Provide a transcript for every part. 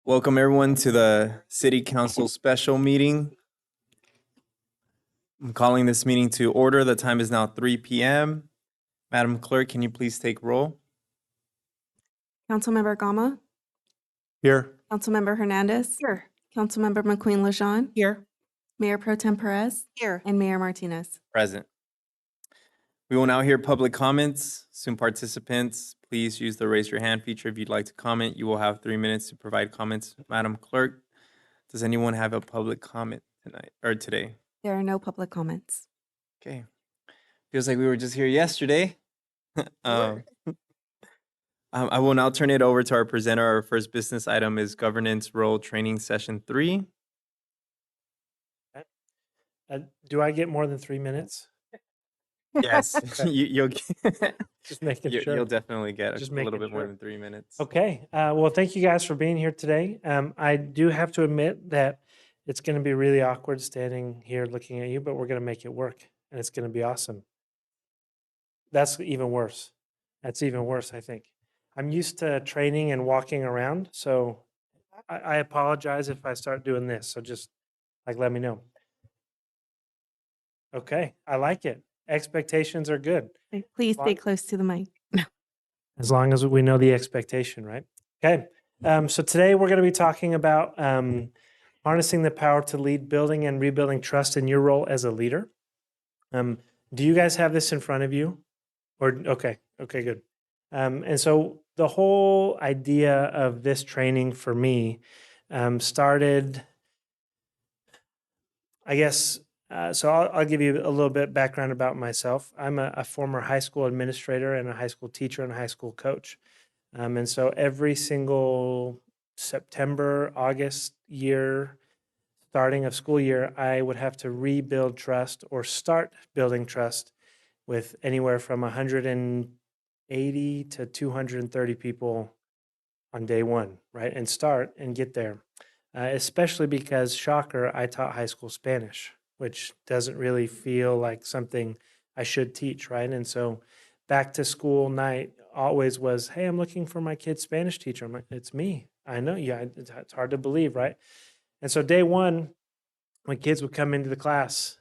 Welcome everyone to the City Council special meeting. I'm calling this meeting to order. The time is now 3 p.m. Madam Clerk, can you please take roll? Councilmember Gama, Here. Councilmember Hernandez. Here. Councilmember McQueen-Lejean. Here. Mayor Pro Tem Perez. Here. And Mayor Martinez. Present. We will now hear public comments. Zoom participants, please use the raise your hand feature if you'd like to comment. You will have 3 minutes to provide comments. Madam Clerk, does anyone have a public comment tonight or today? There are no public comments. Okay. Feels like we were just here yesterday. I will now turn it over to our presenter. Our first business item is governance role training session 3. Do I get more than 3 minutes? Yes, you'll Just making you'll sure. definitely get Just a little making bit more sure. than 3 minutes. Okay. Well, thank you guys for being here today. I do have to admit that it's going to be really awkward standing here looking at you, but we're going to make it work, and it's going to be awesome. That's even worse. That's even worse, I think. I'm used to training and walking around, so I apologize if I start doing this. So just let me know. Okay, I like it. Expectations are good. Please stay close to the mic. As long as we know the expectation, right? Okay. So today we're going to be talking about harnessing the power to lead, building and rebuilding trust in your role as a leader. Do you guys have this in front of you? Or okay, good. And so the whole idea of this training for me started, I guess. So I'll give you a little bit background about myself. I'm a former high school administrator and a high school teacher and a high school coach. And so every single September, August year, starting of school year, I would have to rebuild trust or start building trust with anywhere from 180 to 230 people on day one, right? And start and get there. Especially because, shocker, I taught high school Spanish, which doesn't really feel like something I should teach, right? And so back to school night always was, hey, I'm looking for my kid's Spanish teacher. I'm like, it's me. I know. Yeah, it's hard to believe, right? And so day one, when kids would come into the class,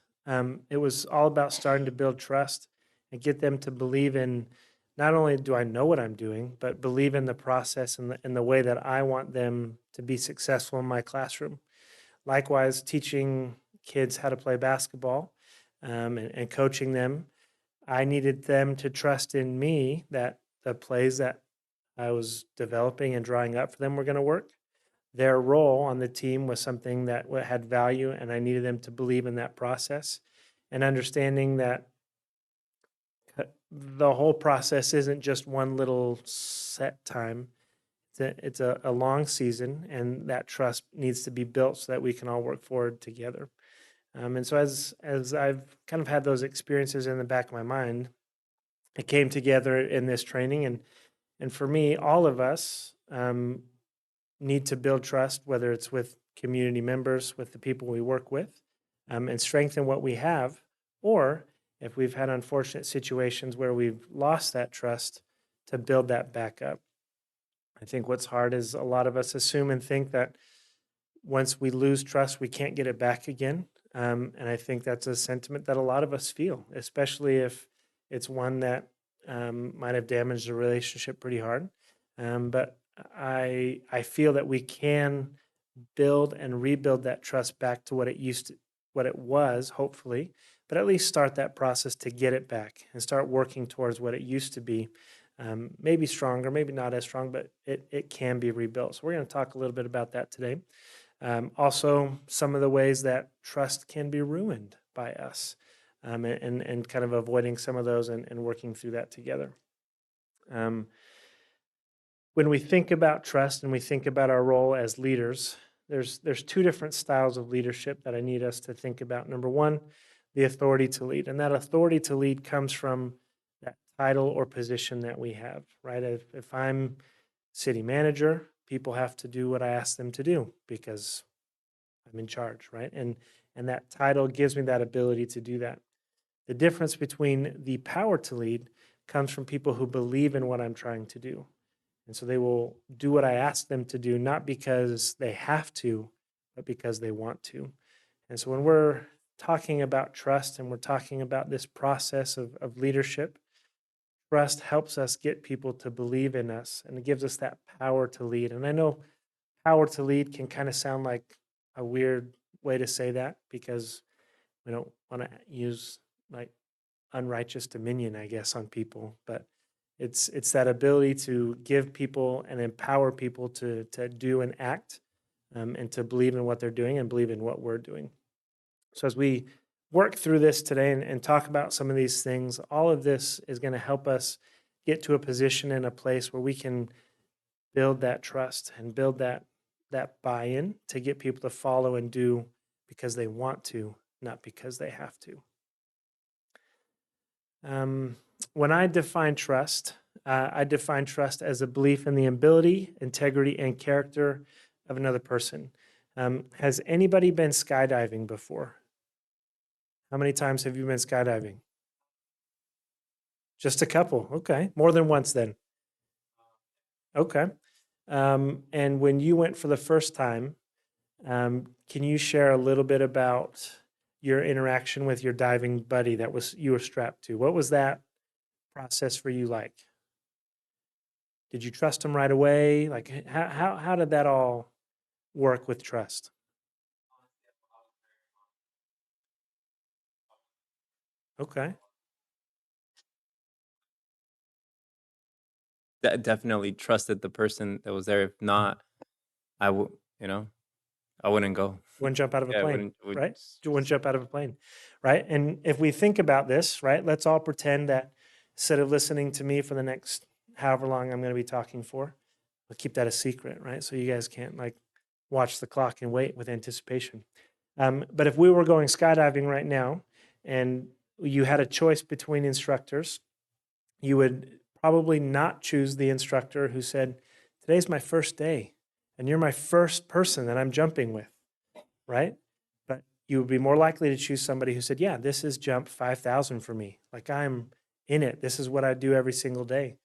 it was all about starting to build trust and get them to believe in, not only do I know what I'm doing, but believe in the process and the way that I want them to be successful in my classroom. Likewise, teaching kids how to play basketball and coaching them, I needed them to trust in me that the plays that I was developing and drawing up for them were going to work. Their role on the team was something that had value, and I needed them to believe in that process and understanding that the whole process isn't just one little set time. It's a long season, and that trust needs to be built so that we can all work forward together. And so as I've kind of had those experiences in the back of my mind, it came together in this training. And for me, all of us need to build trust, whether it's with community members, with the people we work with, and strengthen what we have, or if we've had unfortunate situations where we've lost that trust, to build that back up. I think what's hard is a lot of us assume and think that once we lose trust, we can't get it back again. And I think that's a sentiment that a lot of us feel, especially if it's one that might have damaged a relationship pretty hard. But I feel that we can build and rebuild that trust back to what it was, hopefully, but at least start that process to get it back and start working towards what it used to be. Maybe stronger, maybe not as strong, but it can be rebuilt. So we're going to talk a little bit about that today. Also, some of the ways that trust can be ruined by us, and kind of avoiding some of those and working through that together. When we think about trust and we think about our role as leaders, there's two different styles of leadership that I need us to think about. Number one, the authority to lead. And that authority to lead comes from that title or position that we have, right? If I'm city manager, people have to do what I ask them to do because I'm in charge, right? And that title gives me that ability to do that. The difference between the power to lead comes from people who believe in what I'm trying to do. And so they will do what I ask them to do, not because they have to, but because they want to. And so when we're talking about trust and we're talking about this process of leadership, trust helps us get people to believe in us, and it gives us that power to lead. And I know power to lead can kind of sound like a weird way to say that because we don't want to use like unrighteous dominion, I guess, on people, but it's that ability to give people and empower people to do and act, and to believe in what they're doing and believe in what we're doing. So as we work through this today and talk about some of these things, all of this is going to help us get to a position and a place where we can build that trust and build that buy-in to get people to follow and do because they want to, not because they have to. When I define trust as a belief in the ability, integrity, and character of another person. Has anybody been skydiving before? How many times have you been skydiving? Just a couple. Okay. More than once then. Okay. And when you went for the first time, can you share a little bit about your interaction with your diving buddy you were strapped to? What was that process for you like? Did you trust him right away? Like how did that all work with trust? Okay. Definitely trusted the person that was there. If not, I would, I wouldn't go. Wouldn't jump out of a Yeah, I plane, would right? You wouldn't jump out of a plane, right? And if we think about this, right, let's all pretend that instead of listening to me for the next however long I'm going to be talking for, I'll keep that a secret, right? So you guys can't like watch the clock and wait with anticipation. But if we were going skydiving right now and you had a choice between instructors, you would probably not choose the instructor who said, "Today's my first day, and you're my first person that I'm jumping with," right? But you would be more likely to choose somebody who said, "Yeah, this is jump 5,000 for me. Like I'm in it. This is what I do every single day."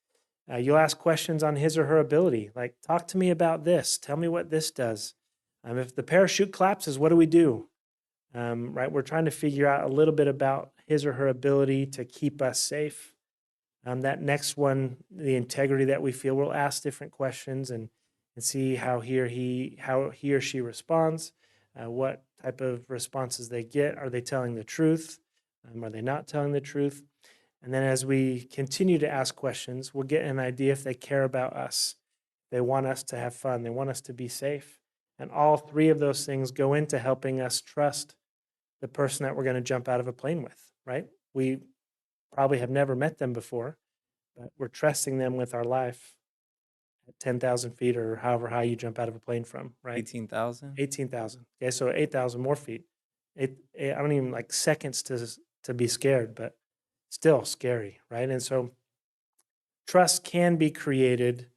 You'll ask questions on his or her ability, like, "Talk to me about this. Tell me what this does. If the parachute collapses, what do we do?" Right? We're trying to figure out a little bit about his or her ability to keep us safe. That next one, the integrity that we feel, we'll ask different questions and see how he or she responds, what type of responses they get. Are they telling the truth? Are they not telling the truth? And then as we continue to ask questions, we'll get an idea if they care about us. They want us to have fun. They want us to be safe. And all three of those things go into helping us trust the person that we're going to jump out of a plane with, right? We probably have never met them before, but we're trusting them with our life at 10,000 feet or however high you jump out of a plane from, right? 18,000. 18,000. Okay, so 8,000 more feet. I don't even like seconds to be scared, but still scary, right? And so trust can be created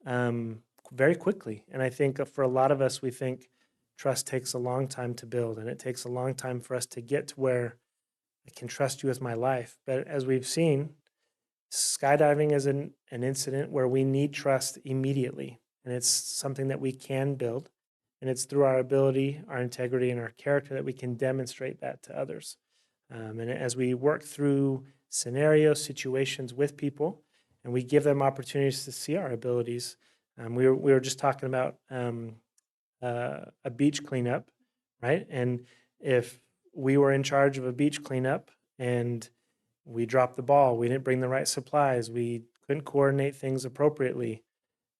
very quickly. And I think for a lot of us, we think trust takes a long time to build, and it takes a long time for us to get to where I can trust you with my life. But as we've seen, skydiving is an incident where we need trust immediately, and it's something that we can build. And it's through our ability, our integrity, and our character that we can demonstrate that to others. And as we work through scenarios, situations with people, and we give them opportunities to see our abilities. We were just talking about a beach cleanup, right? And if we were in charge of a beach cleanup and we dropped the ball, we didn't bring the right supplies, we couldn't coordinate things appropriately,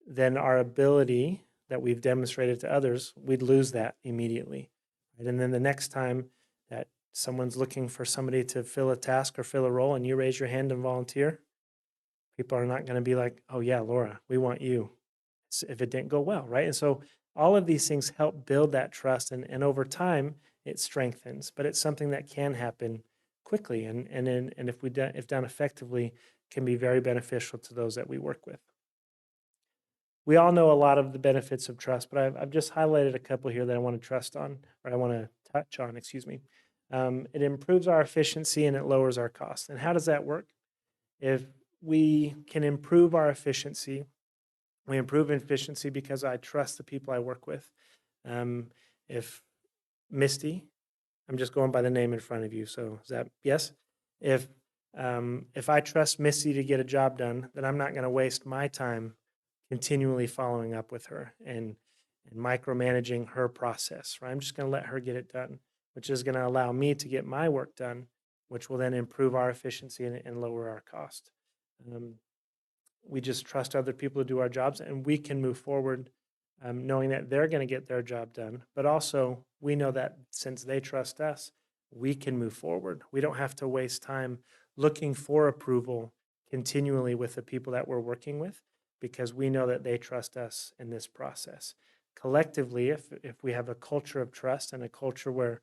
then our ability that we've demonstrated to others, we'd lose that immediately. Right? And then the next time that someone's looking for somebody to fill a task or fill a role and you raise your hand and volunteer, people are not going to be like, "Oh yeah, Laura, we want you," if it didn't go well, right? And so all of these things help build that trust, and over time it strengthens, but it's something that can happen quickly, and if done effectively, can be very beneficial to those that we work with. We all know a lot of the benefits of trust, but I've just highlighted a couple here that I want to touch on, excuse me. It improves our efficiency and it lowers our costs. And how does that work? If we can improve our efficiency, We improve efficiency because I trust the people I work with. If Misty, I'm just going by the name in front of you, so is that yes? If I trust Misty to get a job done, then I'm not going to waste my time continually following up with her and micromanaging her process. Right? I'm just going to let her get it done, which is going to allow me to get my work done, which will then improve our efficiency and lower our cost. We just trust other people to do our jobs, and we can move forward knowing that they're going to get their job done. But also, we know that since they trust us, we can move forward. We don't have to waste time looking for approval continually with the people that we're working with, because we know that they trust us in this process. Collectively, if we have a culture of trust and a culture where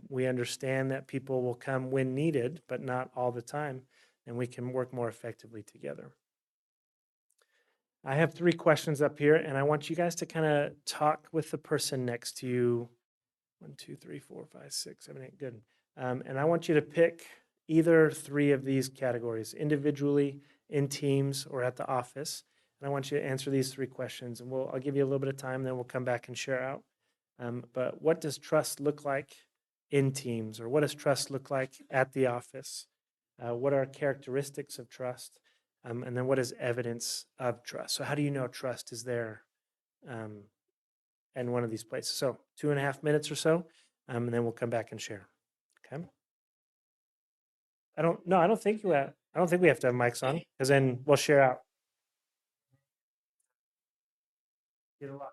we understand that people will come when needed, but not all the time, then we can work more effectively together. I have 3 questions up here, and I want you guys to kind of talk with the person next to you. 1, 2, 3, 4, 5, 6, 7, 8. Good. And I want you to pick either 3 of these categories, individually, in teams, or at the office. And I want you to answer these 3 questions, and I'll give you a little bit of time, then we'll come back and share out. But what does trust look like in teams, or what does trust look like at the office? What are characteristics of trust? And then what is evidence of trust? So how do you know trust is there in one of these places? So 2.5 minutes or so, and then we'll come back and share. Okay. I don't think we have to have mics on, because then we'll share out. Get a lot.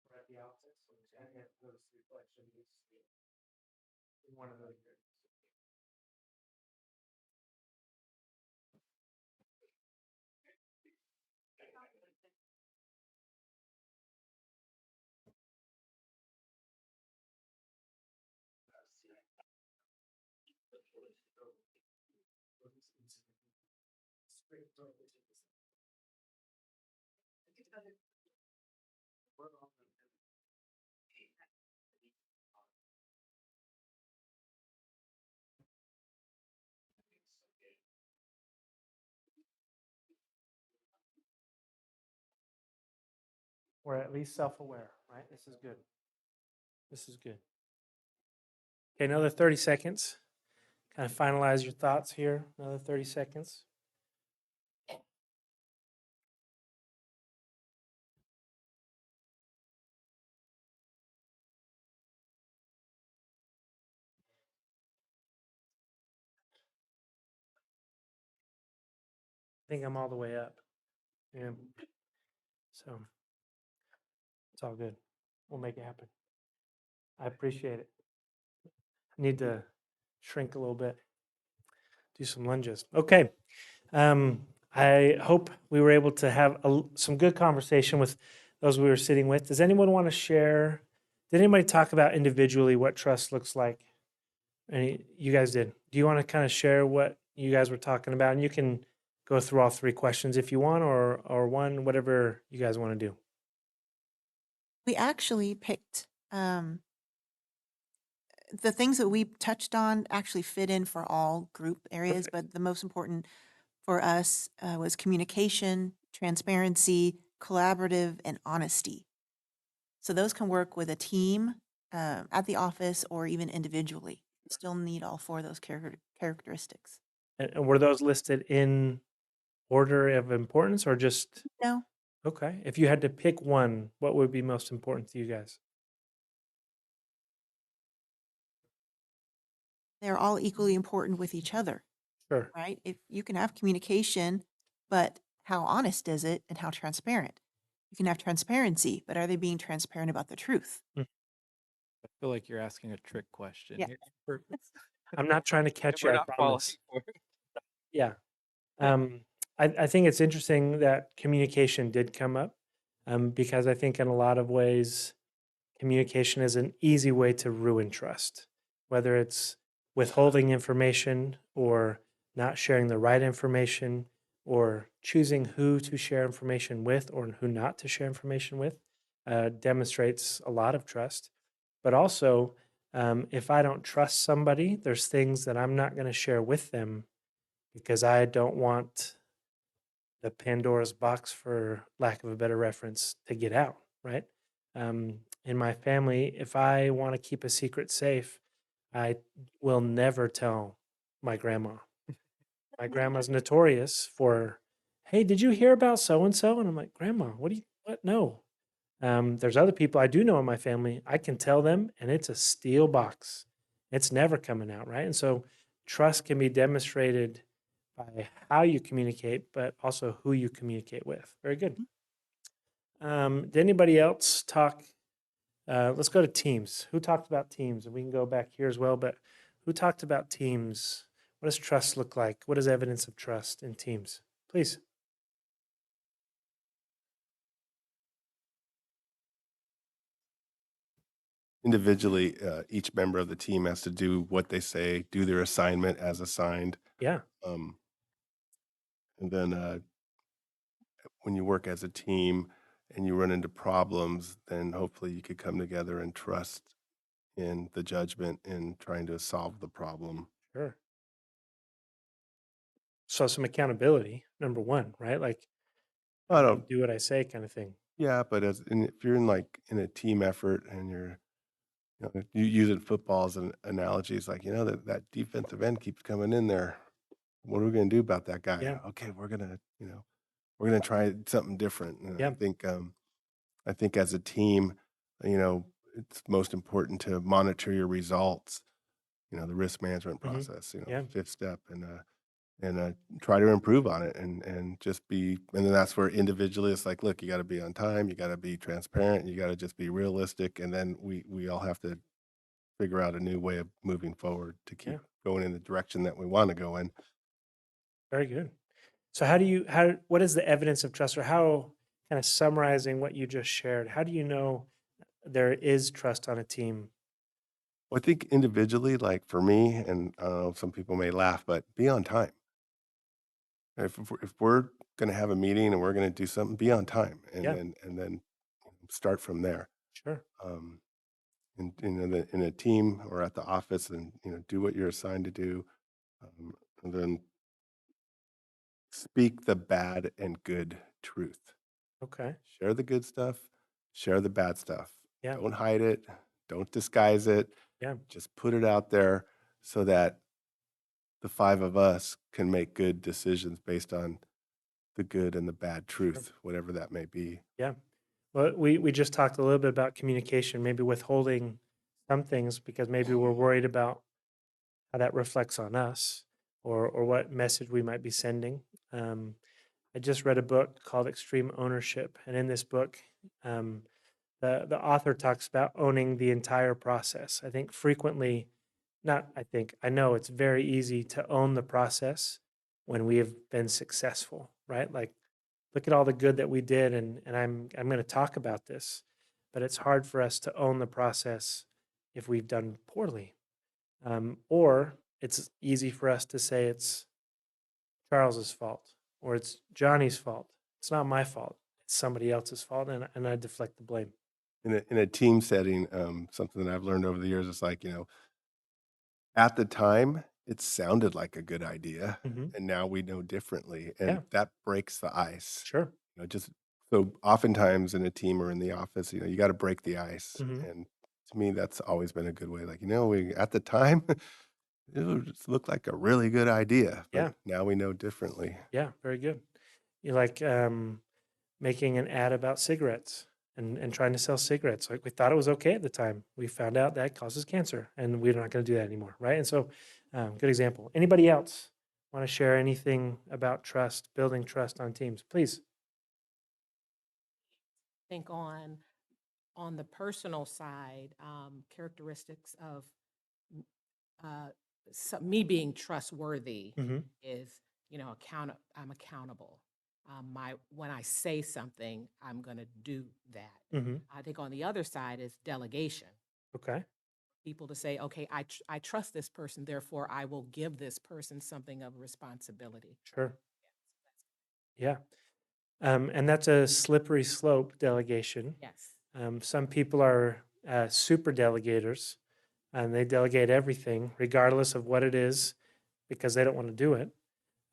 We're at the office, so I have those 3 questions in one of those. We're at least self-aware, right? This is good. This is good. Okay, another 30 seconds. Kind of finalize your thoughts here. Another 30 seconds. I think I'm all the way up. Yeah. So it's all good. We'll make it happen. I appreciate it. I need to shrink a little bit. Do some lunges. Okay. I hope we were able to have some good conversation with those we were sitting with. Does anyone want to share Did anybody talk about individually what trust looks like? You guys did. Do you want to kind of share what you guys were talking about? And you can go through all three questions if you want, or one, whatever you guys want to do. We actually picked the things that we touched on actually fit in for all group areas, Perfect. but the most important for us was communication, transparency, collaborative, and honesty. So those can work with a team at the office or even individually. You still need all four of those characteristics. And were those listed in order of importance or just No, okay? If you had to pick one, what would be most important to you guys? they're all equally important with each other, Sure. right? If you can have communication, but how honest is it and how transparent? You can have transparency, but are they being transparent about the truth? I feel like you're asking a trick question Yeah. here. We're- I'm not trying to catch you. we're I not promise. falling for it. Yeah. I think it's interesting that communication did come up because I think in a lot of ways, communication is an easy way to ruin trust, whether it's withholding information or not sharing the right information or choosing who to share information with or who not to share information with demonstrates a lot of trust. But also, if I don't trust somebody, there's things that I'm not going to share with them because I don't want the Pandora's box, for lack of a better reference, to get out, right? In my family, if I want to keep a secret safe, I will never tell my grandma. My grandma's notorious for, hey, did you hear about so and so? And I'm like, Grandma, what? No. There's other people I do know in my family. I can tell them, and it's a steel box. It's never coming out, right? And so trust can be demonstrated by how you communicate, but also who you communicate with. Very good. Did anybody else talk? Let's go to teams. Who talked about teams? And we can go back here as well, but who talked about teams? What does trust look like? What is evidence of trust in teams? Please. Individually, each member of the team has to do what they say, do their assignment as assigned. Yeah. Um, and then when you work as a team and you run into problems, then hopefully you could come together and trust in the judgment in trying to solve the problem. Sure. So some accountability, number one, right? Like I don't, do what I say kind of thing. yeah, but if you're in a team effort and you using football as an analogy, it's like, that defensive end keeps coming in there. What are we going to do about that guy? Yeah. Okay, we're gonna try something different. And Yeah. I think as a team, it's most important to monitor your results. The risk management Mhm. process. Yeah. Fifth step, and try to improve on it, and just be. And then that's where individually, it's like, look, you got to be on time, you got to be transparent, you got to just be realistic, and then we all have to figure out a new way of moving forward to keep Yeah. going in the direction that we want to go in. Very good. So what is the evidence of trust, or how, kind of summarizing what you just shared, how do you know there is trust on a team? Well, I think individually, like for me, and I don't know, some people may laugh, but be on time. If we're going to have a meeting and we're going to do something, be on time, and Yeah. then start from there. Sure. Um, in a team or at the office, and do what you're assigned to do, and then speak the bad and good truth. Okay. Share the good stuff, share the bad stuff. Yeah. Don't hide it, don't disguise it. Yeah. Just put it out there so that the five of us can make good decisions based on the good and the bad truth, whatever that may be. Yeah. Well, we just talked a little bit about communication, maybe withholding some things because maybe we're worried about how that reflects on us or what message we might be sending. I just read a book called Extreme Ownership, and in this book, um, the author talks about owning the entire process. I think frequently, not I think, I know it's very easy to own the process when we have been successful, right? Like, look at all the good that we did, and I'm going to talk about this. but it's hard for us to own the process if we've done poorly. Or it's easy for us to say it's Charles's fault or it's Johnny's fault. It's not my fault. It's somebody else's fault, and I deflect the blame. In a team setting, something that I've learned over the years is like, at the time, it sounded like a good idea, Mhm. and now we know differently, and Yeah. that breaks the ice. Sure. Just so oftentimes in a team or in the office, you got to break the ice, Mhm. and to me, that's always been a good way. Like, we at the time, it just looked like a really good idea, but Yeah. now we know differently. Yeah, very good. You like making an ad about cigarettes and trying to sell cigarettes. Like we thought it was okay at the time. We found out that causes cancer, and we're not going to do that anymore, right? And so, good example. Anybody else want to share anything about trust, building trust on teams? Please. Think on the personal side, characteristics of me being trustworthy Mm-hmm. is, I'm accountable. When I say something, I'm going to do that. Mm-hmm. I think on the other side is delegation. Okay. People to say, okay, I trust this person, therefore I will give this person something of responsibility. Sure. Yeah. And that's a slippery slope, delegation. Yes. Some people are super delegators, and they delegate everything, regardless of what it is, because they don't want to do it.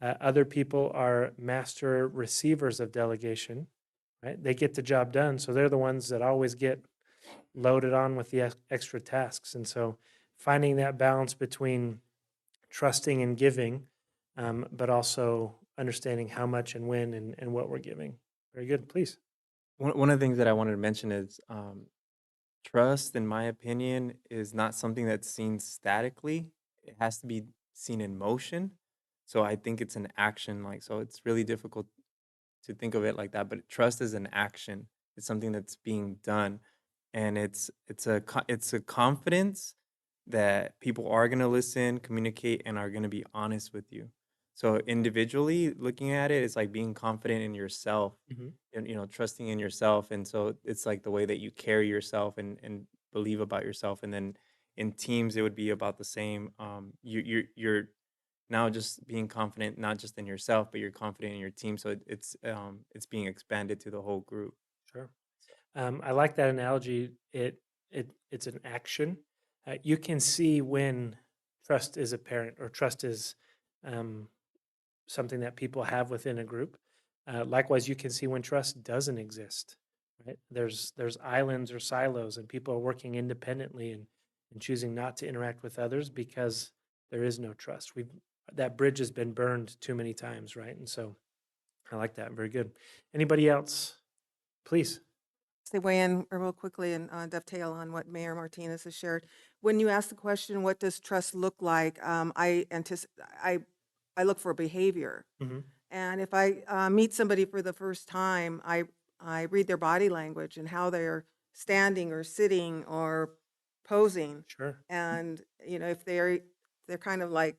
Other people are master receivers of delegation, right? They get the job done, so they're the ones that always get loaded on with the extra tasks. And so, finding that balance between trusting and giving, but also understanding how much and when and what we're giving. Very good. Please. One of the things that I wanted to mention is trust, in my opinion, is not something that's seen statically. It has to be seen in motion. So I think it's an action. So it's really difficult to think of it like that. But trust is an action. It's something that's being done, and it's a confidence that people are gonna listen, communicate, and are gonna be honest with you. So individually, looking at it, it's like being confident in yourself Mm-hmm. and trusting in yourself. And so it's like the way that you carry yourself and believe about yourself. And then in teams, it would be about the same. You're now just being confident not just in yourself, but you're confident in your team. So it's being expanded to the whole group. Sure. I like that analogy. It's an action. You can see when trust is apparent or trust is um, something that people have within a group. Likewise, you can see when trust doesn't exist. Right? There's islands or silos, and people are working independently and choosing not to interact with others because there is no trust. That bridge has been burned too many times, right? And so I like that. Very good. Anybody else? Please. Say weigh in real quickly and dovetail on what Mayor Martinez has shared. When you ask the question, what does trust look like? I look for behavior. Mm-hmm. And if I meet somebody for the first time, I read their body language and how they're standing or sitting or posing. Sure. And, if they're kind of like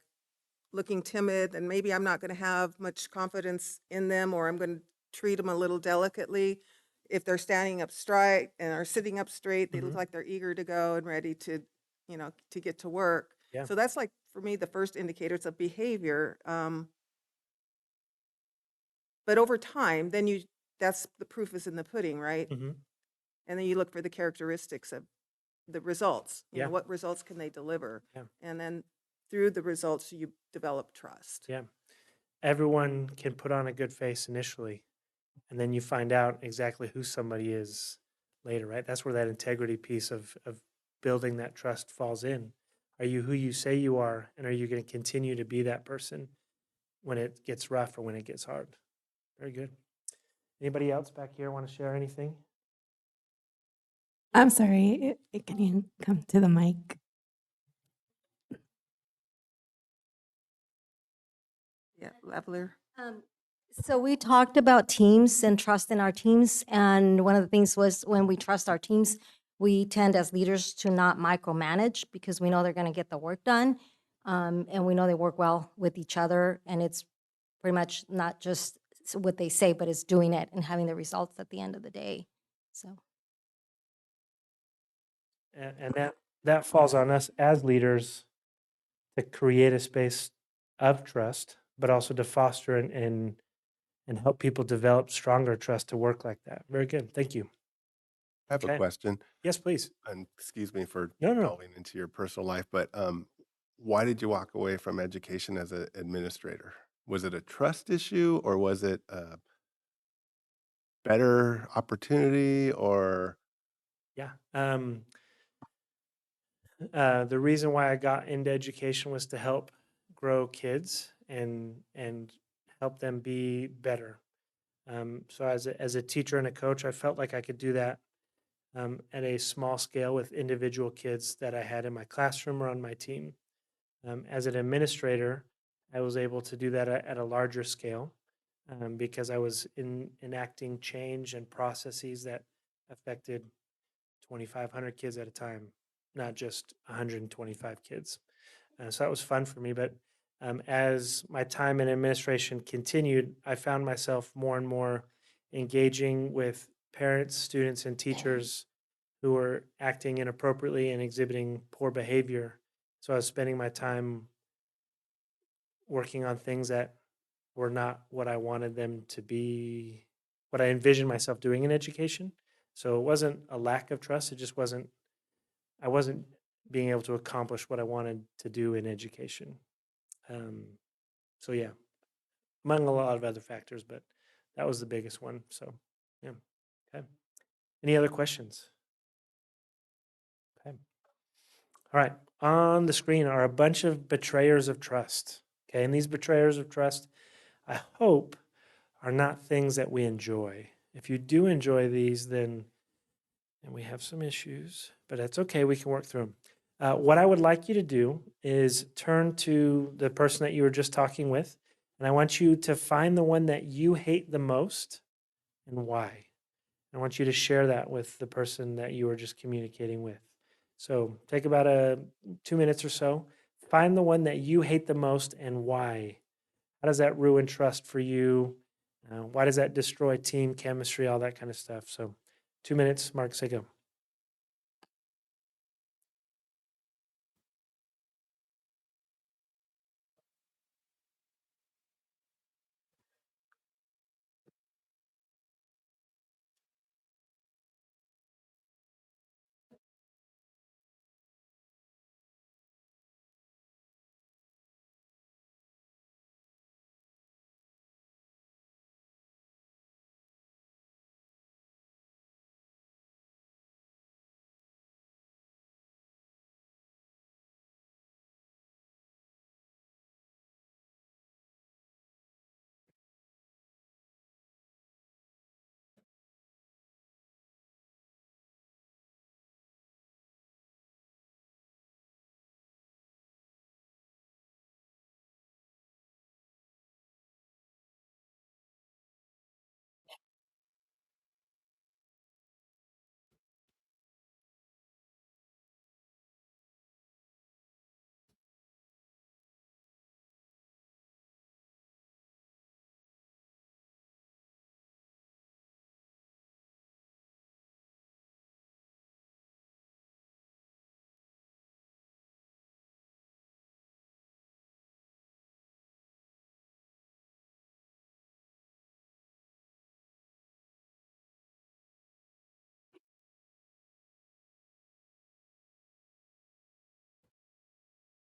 looking timid, and maybe I'm not going to have much confidence in them, or I'm going to treat them a little delicately. If they're standing up straight and are sitting up straight, they look Mhm. like they're eager to go and ready to, to get to work. Yeah. So that's like, for me, the first indicators of behavior. But over time, then that's the proof is in the pudding, right? Mm-hmm. And then you look for the characteristics of the results. Yeah. What results can they deliver? Yeah. And then through the results, you develop trust. Yeah. Everyone can put on a good face initially, and then you find out exactly who somebody is later, right? That's where that integrity piece of building that trust falls in. Are you who you say you are, and are you going to continue to be that person when it gets rough or when it gets hard? Very good. Anybody else back here want to share anything? I'm sorry, can you come to the mic? Yeah, Leveler. So we talked about teams and trust in our teams, and one of the things was when we trust our teams, we tend as leaders to not micromanage because we know they're going to get the work done, and we know they work well with each other, and it's pretty much not just what they say, but it's doing it and having the results at the end of the day. So and that falls on us as leaders to create a space of trust, but also to foster and help people develop stronger trust to work like that. Very good. Thank you. I have Okay. a question, Yes, please. and excuse me for No, no. delving into your personal life, but why did you walk away from education as an administrator? Was it a trust issue, or was it a better opportunity, or Yeah. The reason why I got into education was to help grow kids and help them be better. So as a teacher and a coach, I felt like I could do that at a small scale with individual kids that I had in my classroom or on my team. As an administrator, I was able to do that at a larger scale because I was enacting change and processes that affected 2,500 kids at a time, not just 125 kids. So that was fun for me. But as my time in administration continued, I found myself more and more engaging with parents, students, and teachers who were acting inappropriately and exhibiting poor behavior. So I was spending my time working on things that were not what I wanted them to be, what I envisioned myself doing in education. So it wasn't a lack of trust. It just wasn't, I wasn't being able to accomplish what I wanted to do in education. So yeah, among a lot of other factors, but that was the biggest one. So yeah. Okay. Any other questions? Okay. All right. On the screen are a bunch of betrayers of trust. Okay. And these betrayers of trust, I hope, are not things that we enjoy. If you do enjoy these, then and we have some issues, but that's okay. We can work through them. What I would like you to do is turn to the person that you were just talking with, and I want you to find the one that you hate the most and why. I want you to share that with the person that you were just communicating with. So take about 2 minutes or so. Find the one that you hate the most and why. How does that ruin trust for you? Why does that destroy team chemistry, all that kind of stuff? So 2 minutes, Mark, say go.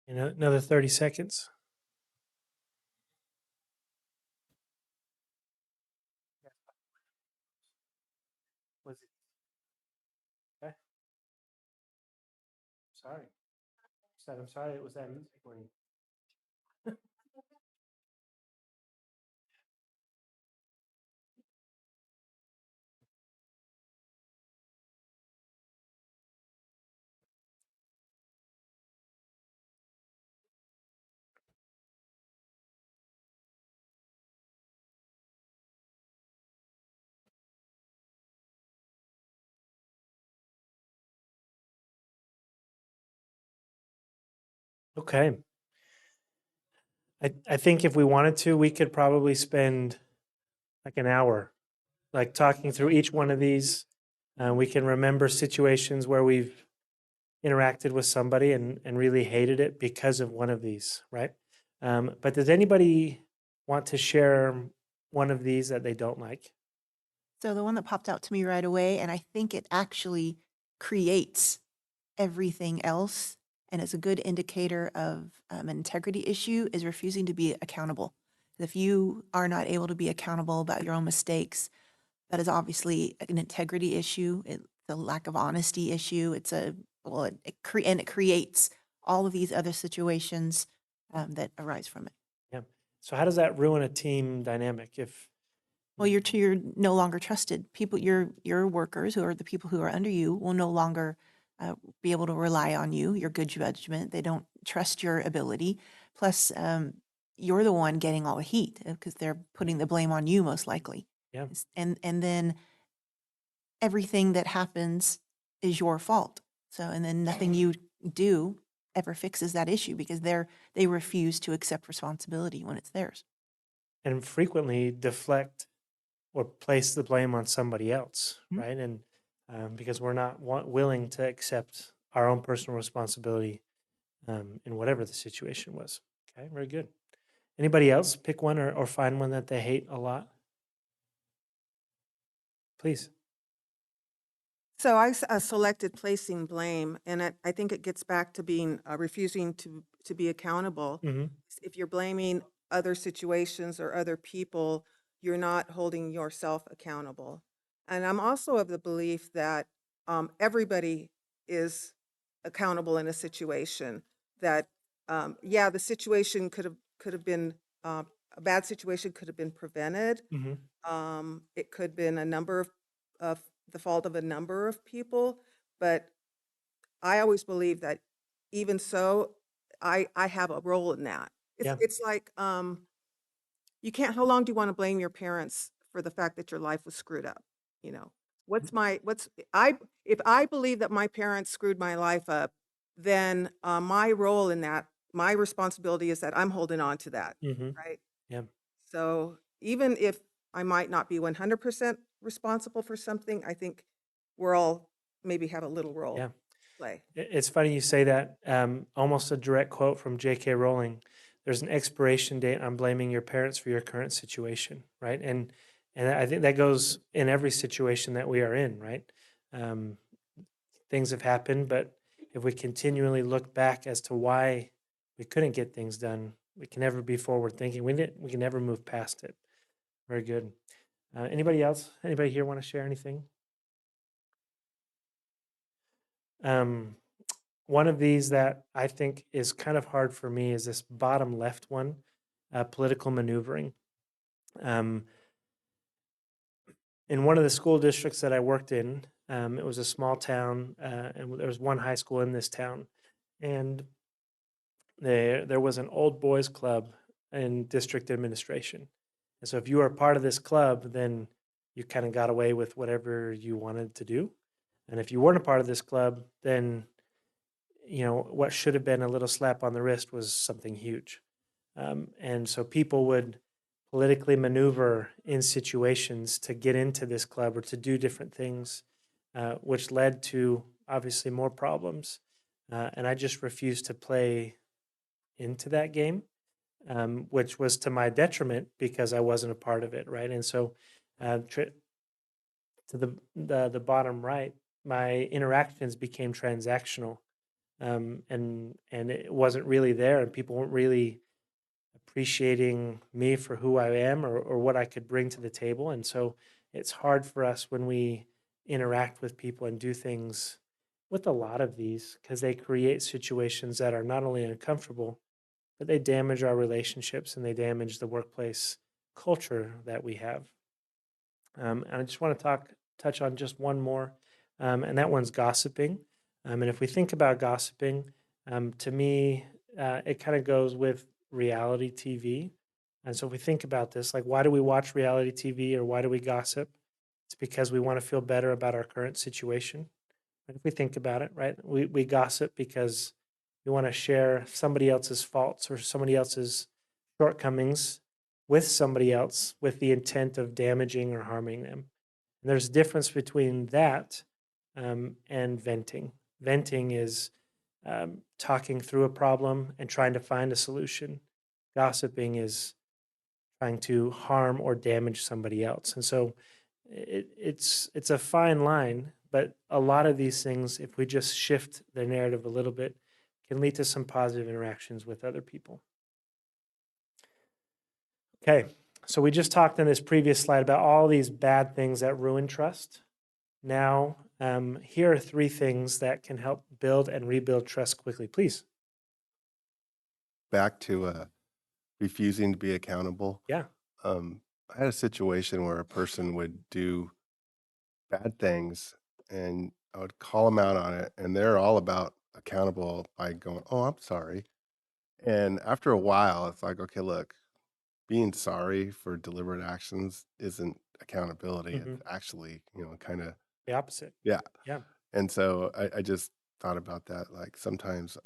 Another 30 seconds. Was it okay? Sorry. Said I'm sorry it was that music for you. Okay. I think if we wanted to, we could probably spend like an hour, like talking through each one of these. We can remember situations where we've interacted with somebody and really hated it because of one of these, right? But does anybody want to share one of these that they don't like? So the one that popped out to me right away, and I think it actually creates everything else, and it's a good indicator of an integrity issue, is refusing to be accountable. If you are not able to be accountable about your own mistakes, that is obviously an integrity issue. It's a lack of honesty issue. It's a, well, and it creates all of these other situations that arise from it. Yeah. So how does that ruin a team dynamic if, Well, you're no longer trusted. People, your workers, who are the people who are under you, will no longer be able to rely on you, your good judgment. They don't trust your ability. Plus, you're the one getting all the heat because they're putting the blame on you, most likely. Yeah. And then everything that happens is your fault. So, and then nothing you do ever fixes that issue because they refuse to accept responsibility when it's theirs. and frequently deflect or place the blame on somebody else, Mhm. right? And because we're not willing to accept our own personal responsibility in whatever the situation was. Okay, very good. Anybody else pick one or find one that they hate a lot? Please. So I selected placing blame, and I think it gets back to being, refusing to be accountable. Mm-hmm. If you're blaming other situations or other people, you're not holding yourself accountable. And I'm also of the belief that everybody is accountable in a situation. That yeah, the situation could have been a bad situation could have been prevented. Mm-hmm. It could have been of the fault of a number of people, but I always believe that even so, I have a role in that. Yeah. It's like, you can't, how long do you want to blame your parents for the fact that your life was screwed up? You know, if I believe that my parents screwed my life up, then my role in that, my responsibility is that I'm holding on to that, Mm-hmm. right? Yeah. So even if I might not be 100% responsible for something, I think we're all maybe have a little role Yeah. to play. It's funny you say that. Almost a direct quote from J.K. Rowling. There's an expiration date on blaming your parents for your current situation, right? And I think that goes in every situation that we are in, right? Um, things have happened, but if we continually look back as to why we couldn't get things done, we can never be forward thinking. We can never move past it. Very good. Anybody else? Anybody here want to share anything? One of these that I think is kind of hard for me is this bottom left one, political maneuvering. In one of the school districts that I worked in, it was a small town, and there was one high school in this town, and there was an old boys club in district administration. And so if you were a part of this club, then you kind of got away with whatever you wanted to do. And if you weren't a part of this club, then what should have been a little slap on the wrist was something huge. And so people would politically maneuver in situations to get into this club or to do different things, which led to obviously more problems. And I just refused to play into that game, which was to my detriment because I wasn't a part of it, right? And so to the bottom right, my interactions became transactional, and it wasn't really there, and people weren't really appreciating me for who I am or what I could bring to the table. And so it's hard for us when we interact with people and do things with a lot of these because they create situations that are not only uncomfortable, but they damage our relationships and they damage the workplace culture that we have. And I just want to touch on just one more, and that one's gossiping. And if we think about gossiping, to me, it kind of goes with reality TV. And so if we think about this, like why do we watch reality TV or why do we gossip? It's because we want to feel better about our current situation. And if we think about it, right, we gossip because we want to share somebody else's faults or somebody else's shortcomings with somebody else with the intent of damaging or harming them. And there's a difference between that and venting, Venting is talking through a problem and trying to find a solution. Gossiping is trying to harm or damage somebody else. And so it's a fine line, but a lot of these things, if we just shift the narrative a little bit, can lead to some positive interactions with other people. Okay, so we just talked in this previous slide about all these bad things that ruin trust. Now, here are 3 things that can help build and rebuild trust quickly. Please. Back to refusing to be accountable. Yeah. I had a situation where a person would do bad things and I would call them out on it, and they're all about accountable by going, "Oh, I'm sorry." And after a while, it's like, okay, look, being sorry for deliberate actions isn't accountability. Mhm. It's actually, kind of, The opposite. yeah. Yeah. And so I just thought about that. Like sometimes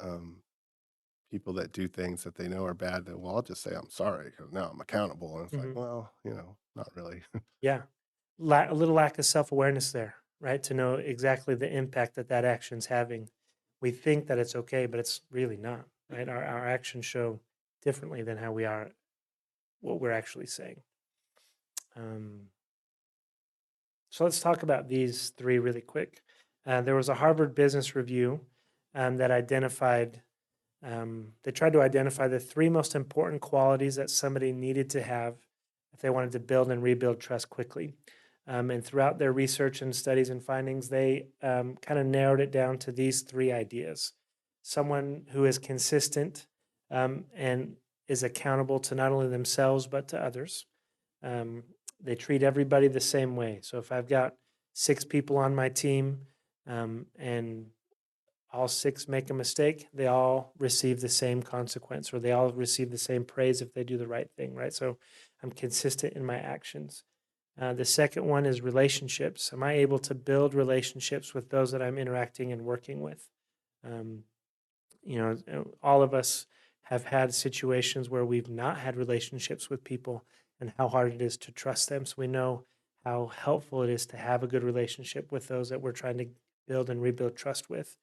people that do things that they know are bad, that, well, I'll just say I'm sorry because now I'm accountable. And it's like, Mhm. well, not really. Yeah. A little lack of self-awareness there, right? To know exactly the impact that that action's having. We think that it's okay, but it's really not, right? Our actions show differently than how we are, what we're actually saying. So let's talk about these 3 really quick. There was a Harvard Business Review that identified, they tried to identify the 3 most important qualities that somebody needed to have if they wanted to build and rebuild trust quickly. And throughout their research and studies and findings, they kind of narrowed it down to these 3 ideas. Someone who is consistent and is accountable to not only themselves, but to others. They treat everybody the same way. So if I've got 6 people on my team and all 6 make a mistake, they all receive the same consequence, or they all receive the same praise if they do the right thing, right? So I'm consistent in my actions. The second one is relationships. Am I able to build relationships with those that I'm interacting and working with? All of us have had situations where we've not had relationships with people and how hard it is to trust them. So we know how helpful it is to have a good relationship with those that we're trying to build and rebuild trust with.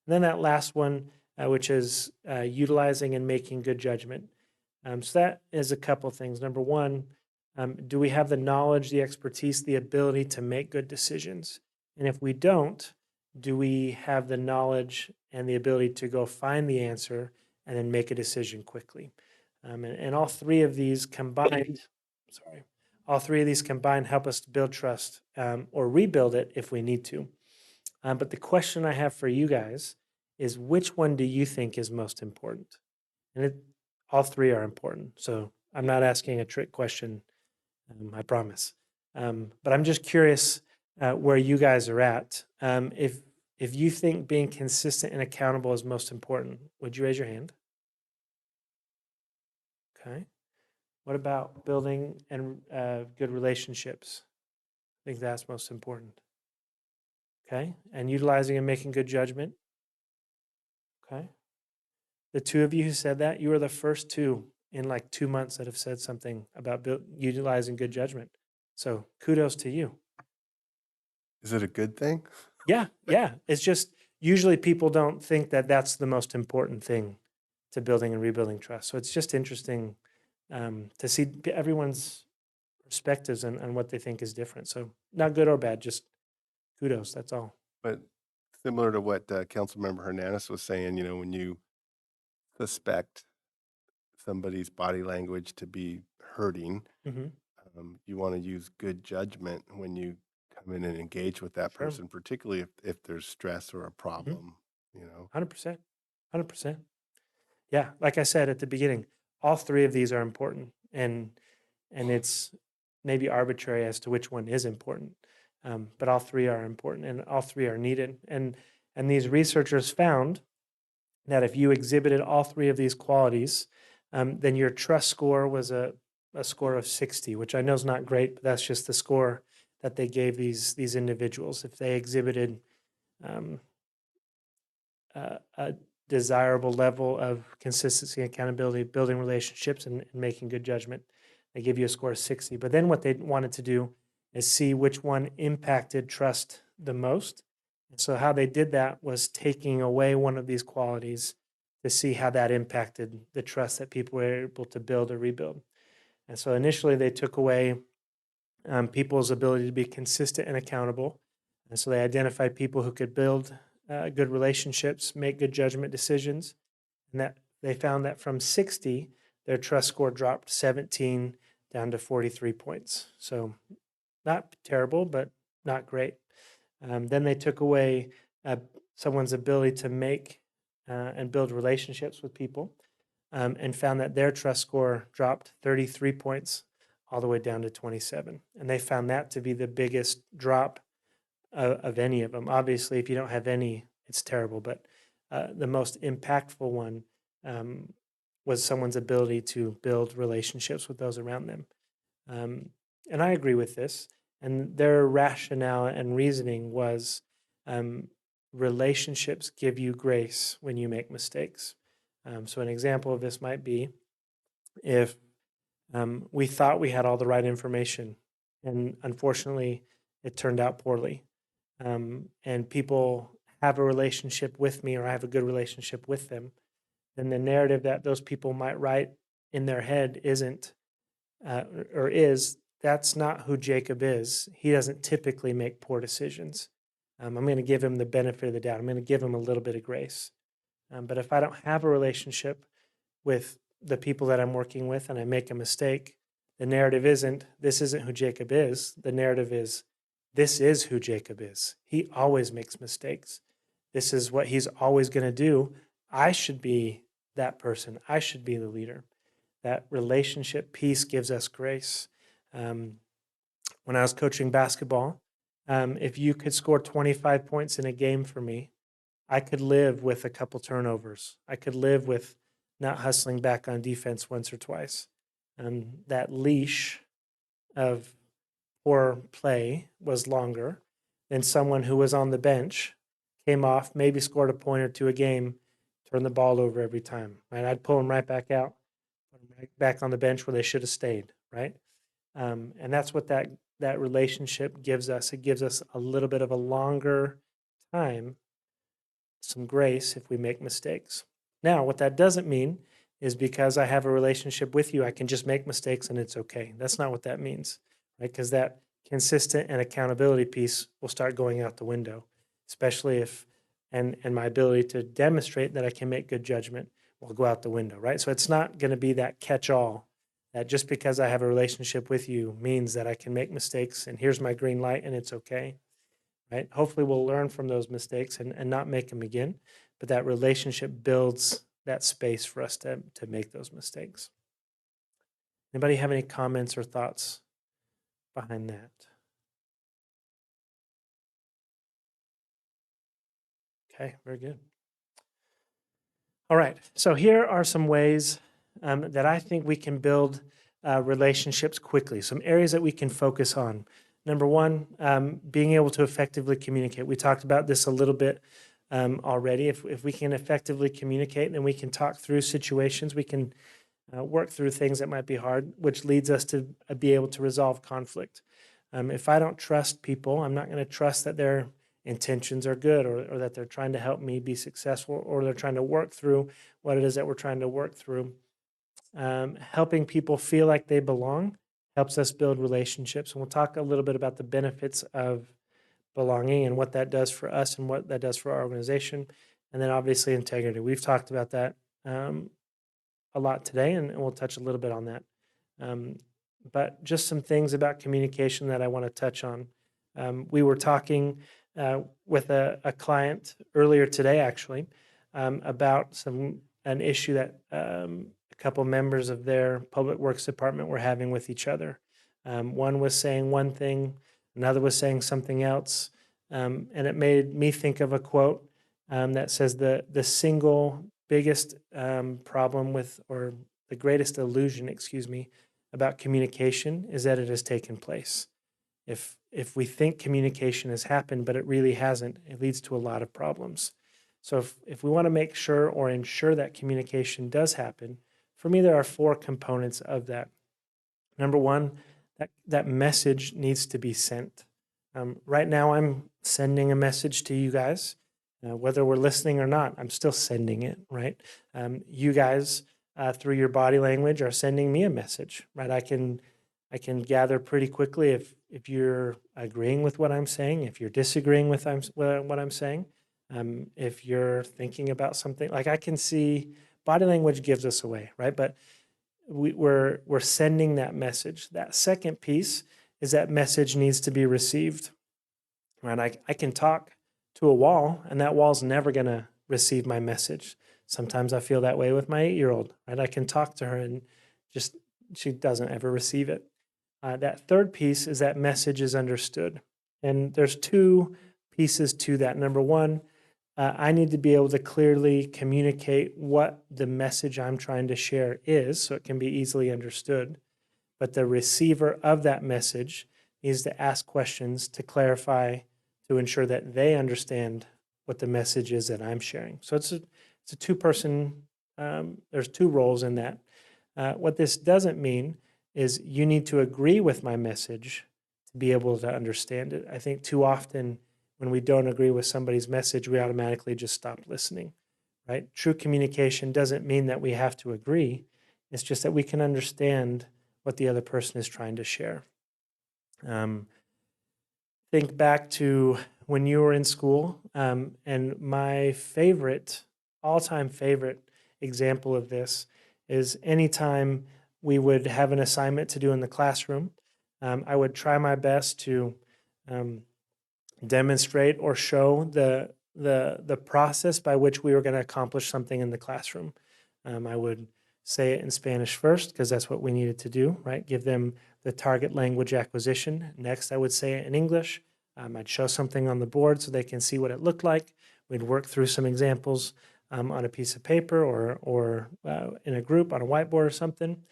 And then that last one, which is utilizing and making good judgment. So that is a couple things. Number one, do we have the knowledge, the expertise, the ability to make good decisions? And if we don't, do we have the knowledge and the ability to go find the answer and then make a decision quickly? And all 3 of these combined, all 3 of these combined help us to build trust or rebuild it if we need to. But the question I have for you guys is, which one do you think is most important? And all 3 are important. So I'm not asking a trick question, I promise. But I'm just curious where you guys are at. If you think being consistent and accountable is most important, would you raise your hand? Okay. What about building and good relationships? I think that's most important. Okay. And utilizing and making good judgment. Okay. The 2 of you who said that, you are the first 2 in like 2 months that have said something about utilizing good judgment. So kudos to you. Is it a good thing? Yeah. It's just usually people don't think that that's the most important thing to building and rebuilding trust. So it's just interesting to see everyone's perspectives and what they think is different. So not good or bad, just kudos. That's all. But similar to what Councilmember Hernandez was saying, when you suspect somebody's body language to be hurting, Mm-hmm. You want to use good judgment when you come in and engage with that Sure. person, particularly if there's stress or a problem, 100%. 100%. Yeah. Like I said at the beginning, all 3 of these are important, and it's maybe arbitrary as to which one is important. But all 3 are important and all 3 are needed. And these researchers found that if you exhibited all 3 of these qualities, then your trust score was a score of 60, which I know is not great, but that's just the score that they gave these individuals. If they exhibited a desirable level of consistency, accountability, building relationships, and making good judgment, they give you a score of 60. But then what they wanted to do is see which one impacted trust the most So how they did that was taking away one of these qualities to see how that impacted the trust that people were able to build or rebuild. And so initially they took away people's ability to be consistent and accountable. And so they identified people who could build good relationships, make good judgment decisions. And that they found that from 60, their trust score dropped 17 down to 43 points. So not terrible, but not great. Then they took away someone's ability to make and build relationships with people, and found that their trust score dropped 33 points all the way down to 27. And they found that to be the biggest drop of any of them. Obviously, if you don't have any, it's terrible, but the most impactful one was someone's ability to build relationships with those around them. And I agree with this. And their rationale and reasoning was relationships give you grace when you make mistakes. So an example of this might be if we thought we had all the right information, and unfortunately, it turned out poorly. And people have a relationship with me, or I have a good relationship with them, then the narrative that those people might write in their head isn't, or is, that's not who Jacob is. He doesn't typically make poor decisions. I'm going to give him the benefit of the doubt. I'm going to give him a little bit of grace. But if I don't have a relationship with the people that I'm working with and I make a mistake, the narrative isn't, this isn't who Jacob is. The narrative is, this is who Jacob is. He always makes mistakes. This is what he's always going to do. I should be that person. I should be the leader. That relationship piece gives us grace. When I was coaching basketball, if you could score 25 points in a game for me, I could live with a couple turnovers. I could live with not hustling back on defense once or twice. That leash of poor play was longer than someone who was on the bench, came off, maybe scored a point or two a game, turned the ball over every time. Right? I'd pull them right back out, put them right back on the bench where they should have stayed. Right? And that's what that relationship gives us. It gives us a little bit of a longer time, some grace if we make mistakes. Now, what that doesn't mean is because I have a relationship with you, I can just make mistakes and it's okay. That's not what that means, right? Because that consistent and accountability piece will start going out the window, especially if, and my ability to demonstrate that I can make good judgment will go out the window, right? So it's not going to be that catch-all that just because I have a relationship with you means that I can make mistakes and here's my green light and it's okay, right? Hopefully we'll learn from those mistakes and not make them again, but that relationship builds that space for us to make those mistakes. Anybody have any comments or thoughts behind that? Okay, very good. All right, so here are some ways that I think we can build relationships quickly, some areas that we can focus on. Number one, being able to effectively communicate. We talked about this a little bit already. If we can effectively communicate, then we can talk through situations. We can work through things that might be hard, which leads us to be able to resolve conflict. If I don't trust people, I'm not going to trust that their intentions are good or that they're trying to help me be successful or they're trying to work through what it is that we're trying to work through. Helping people feel like they belong helps us build relationships. And we'll talk a little bit about the benefits of belonging and what that does for us and what that does for our organization. And then obviously integrity. We've talked about that a lot today, and we'll touch a little bit on that. But just some things about communication that I want to touch on. We were talking with a client earlier today, actually, about an issue that a couple members of their public works department were having with each other. One was saying one thing, another was saying something else, and it made me think of a quote that says the single biggest problem with, or the greatest illusion, about communication is that it has taken place. If we think communication has happened, but it really hasn't, it leads to a lot of problems. So if we want to make sure or ensure that communication does happen, for me, there are 4 components of that. Number one, that message needs to be sent. Right now, I'm sending a message to you guys, whether we're listening or not. I'm still sending it, right? You guys, through your body language, are sending me a message, right? I can gather pretty quickly if you're agreeing with what I'm saying, if you're disagreeing with what I'm saying, if you're thinking about something. Like I can see body language gives us away, right? But we're sending that message. That second piece is that message needs to be received, right? I can talk to a wall, and that wall's never going to receive my message. Sometimes I feel that way with my 8-year-old, right? I can talk to her and just she doesn't ever receive it. That third piece is that message is understood. And there's two pieces to that. Number one, I need to be able to clearly communicate what the message I'm trying to share is so it can be easily understood. But the receiver of that message needs to ask questions to clarify, to ensure that they understand what the message is that I'm sharing. So it's a two-person, there's two roles in that. What this doesn't mean is you need to agree with my message to be able to understand it. I think too often when we don't agree with somebody's message, we automatically just stop listening, right? True communication doesn't mean that we have to agree. It's just that we can understand what the other person is trying to share. Think back to when you were in school, and my all-time favorite example of this is anytime we would have an assignment to do in the classroom, I would try my best to demonstrate or show the process by which we were going to accomplish something in the classroom. I would say it in Spanish first because that's what we needed to do, right? Give them the target language acquisition. Next, I would say it in English. I'd show something on the board so they can see what it looked like. We'd work through some examples on a piece of paper or in a group on a whiteboard or something.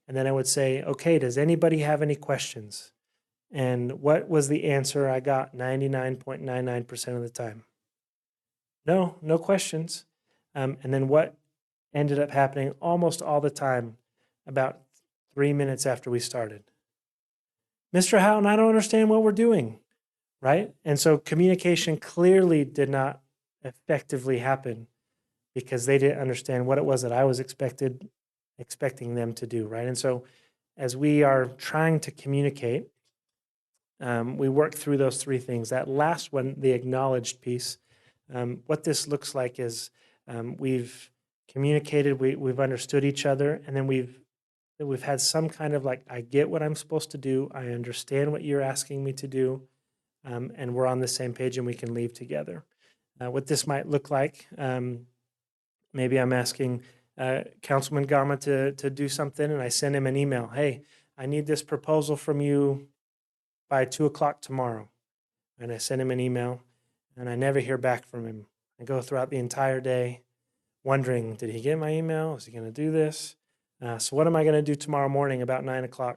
And then I would say, okay, does anybody have any questions? And what was the answer I got 99.99% of the time? No questions. And then what ended up happening almost all the time about 3 minutes after we started? Mr. Houghton, I don't understand what we're doing, right? And so communication clearly did not effectively happen because they didn't understand what it was that I was expecting them to do, right? And so as we are trying to communicate, we work through those three things. That last one, the acknowledged piece, what this looks like is we've communicated, we've understood each other, and then we've had some kind of like, I get what I'm supposed to do, I understand what you're asking me to do, and we're on the same page and we can leave together. What this might look like, maybe I'm asking Councilman Gama to do something, and I send him an email. Hey, I need this proposal from you by 2:00 tomorrow. And I send him an email, and I never hear back from him. I go throughout the entire day wondering, did he get my email? Is he going to do this? So what am I going to do tomorrow morning about 9:00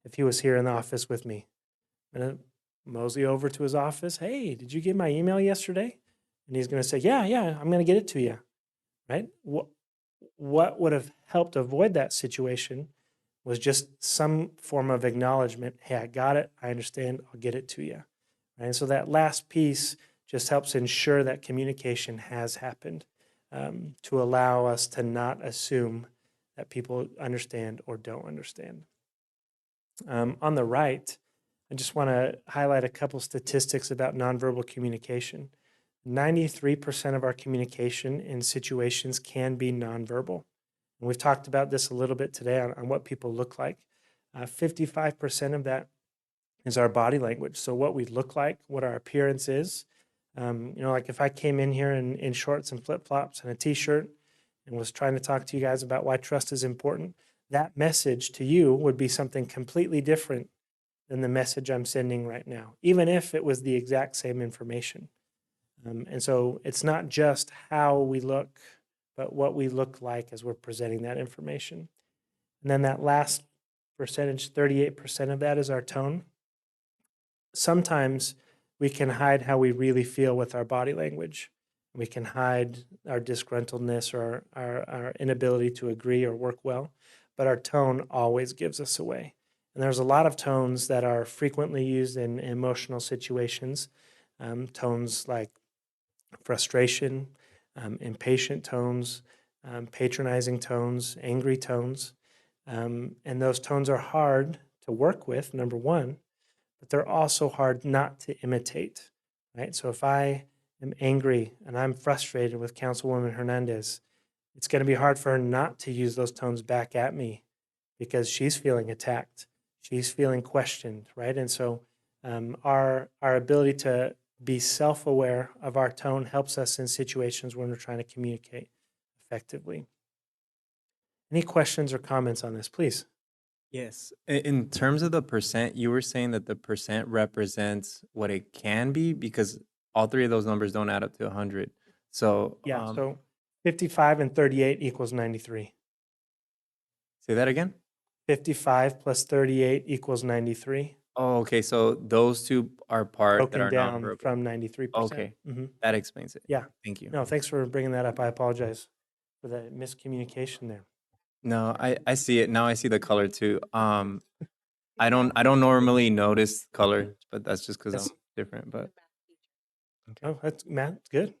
if he was here in the office with me? I'm going to mosey over to his office. Hey, did you get my email yesterday? And he's going to say, yeah, I'm going to get it to you. Right? What would have helped avoid that situation was just some form of acknowledgement. Hey, I got it. I understand. I'll get it to you. Right? And so that last piece just helps ensure that communication has happened, to allow us to not assume that people understand or don't understand. On the right, I just want to highlight a couple statistics about nonverbal communication. 93% of our communication in situations can be nonverbal. And we've talked about this a little bit today on what people look like. 55% of that is our body language. So what we look like, what our appearance is. Like if I came in here in shorts and flip-flops and a t-shirt and was trying to talk to you guys about why trust is important, that message to you would be something completely different than the message I'm sending right now, even if it was the exact same information. And so it's not just how we look, but what we look like as we're presenting that information. And then that last percentage, 38% of that is our tone. Sometimes we can hide how we really feel with our body language. We can hide our disgruntledness or our inability to agree or work well, but our tone always gives us away. And there's a lot of tones that are frequently used in emotional situations tones like frustration, impatient tones, patronizing tones, angry tones. And those tones are hard to work with, number one, but they're also hard not to imitate, right? So if I am angry and I'm frustrated with Councilwoman Hernandez, it's going to be hard for her not to use those tones back at me because she's feeling attacked. She's feeling questioned, right? And so our ability to be self-aware of our tone helps us in situations when we're trying to communicate effectively. Any questions or comments on this, please? Yes. In terms of the percent, you were saying that the percent represents what it can be because all three of those numbers don't add up to 100. So Yeah, so 55 and 38 equals 93. say that again. 55 plus 38 equals 93, Oh, okay. So those two are part that broken are down nonverbal. from 93%. Okay. That explains it. Yeah. Thank you. No, thanks for bringing that up. I apologize for the miscommunication there. No, I see it now. I see the color too. I don't normally notice color, but that's just because Yes. I'm different. But Oh, that's Matt, good.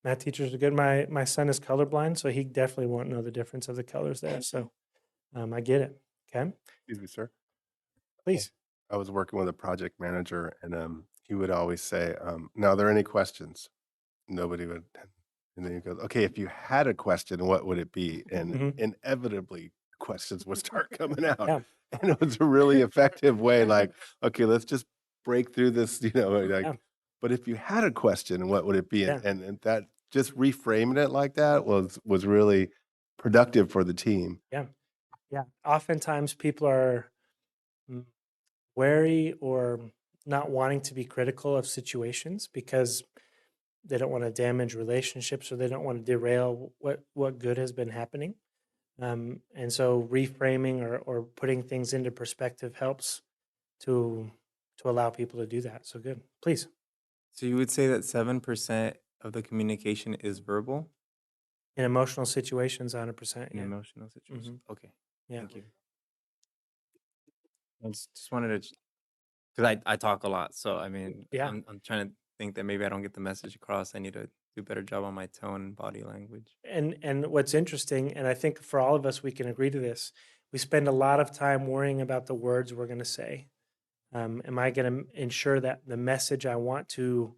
Math teachers are good. My son is colorblind, so he definitely won't know the difference of the colors there. So I get it. Okay, Excuse me, sir. please. I was working with a project manager, and he would always say, "Now, are there any questions?" Nobody would, and then he goes, "Okay, if you had a question, what would it be?" And Mhm. inevitably, questions would start coming out, Yeah. and it was a really effective way. Like, okay, let's just break through this, like. Yeah. But if you had a question, what would it be? Yeah. And that just reframing it like that was really productive for the team. Yeah. Yeah. Oftentimes people are mm, wary or not wanting to be critical of situations because they don't want to damage relationships or they don't want to derail what good has been happening. And so reframing or putting things into perspective helps to allow people to do that. So good. Please. so you would say that 7% of the communication is verbal In emotional situations, 100%. in Yeah. emotional situations. Okay. Yeah. Thank you. I just wanted to, because I talk a lot. So, I mean, Yeah. I'm trying to think that maybe I don't get the message across. I need to do a better job on my tone and body language. And what's interesting, and I think for all of us, we can agree to this. We spend a lot of time worrying about the words we're going to say. Am I going to ensure that the message I want to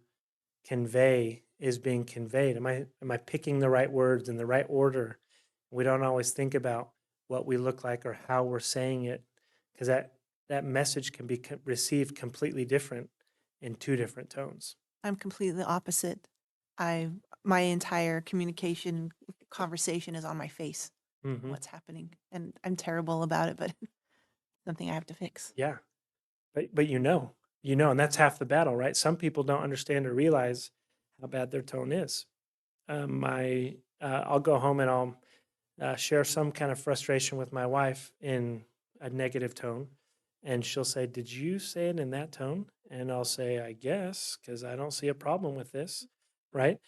convey is being conveyed? Am I picking the right words in the right order? We don't always think about what we look like or how we're saying it, because that message can be received completely different in two different tones. I'm completely opposite. My entire communication conversation is on my face, Mhm. what's happening. And I'm terrible about it, but something I have to fix. Yeah, but and that's half the battle, right? Some people don't understand or realize how bad their tone is. I'll go home and I'll share some kind of frustration with my wife in a negative tone, and she'll say, "Did you say it in that tone?" And I'll say, "I guess, because I don't see a problem with this," right?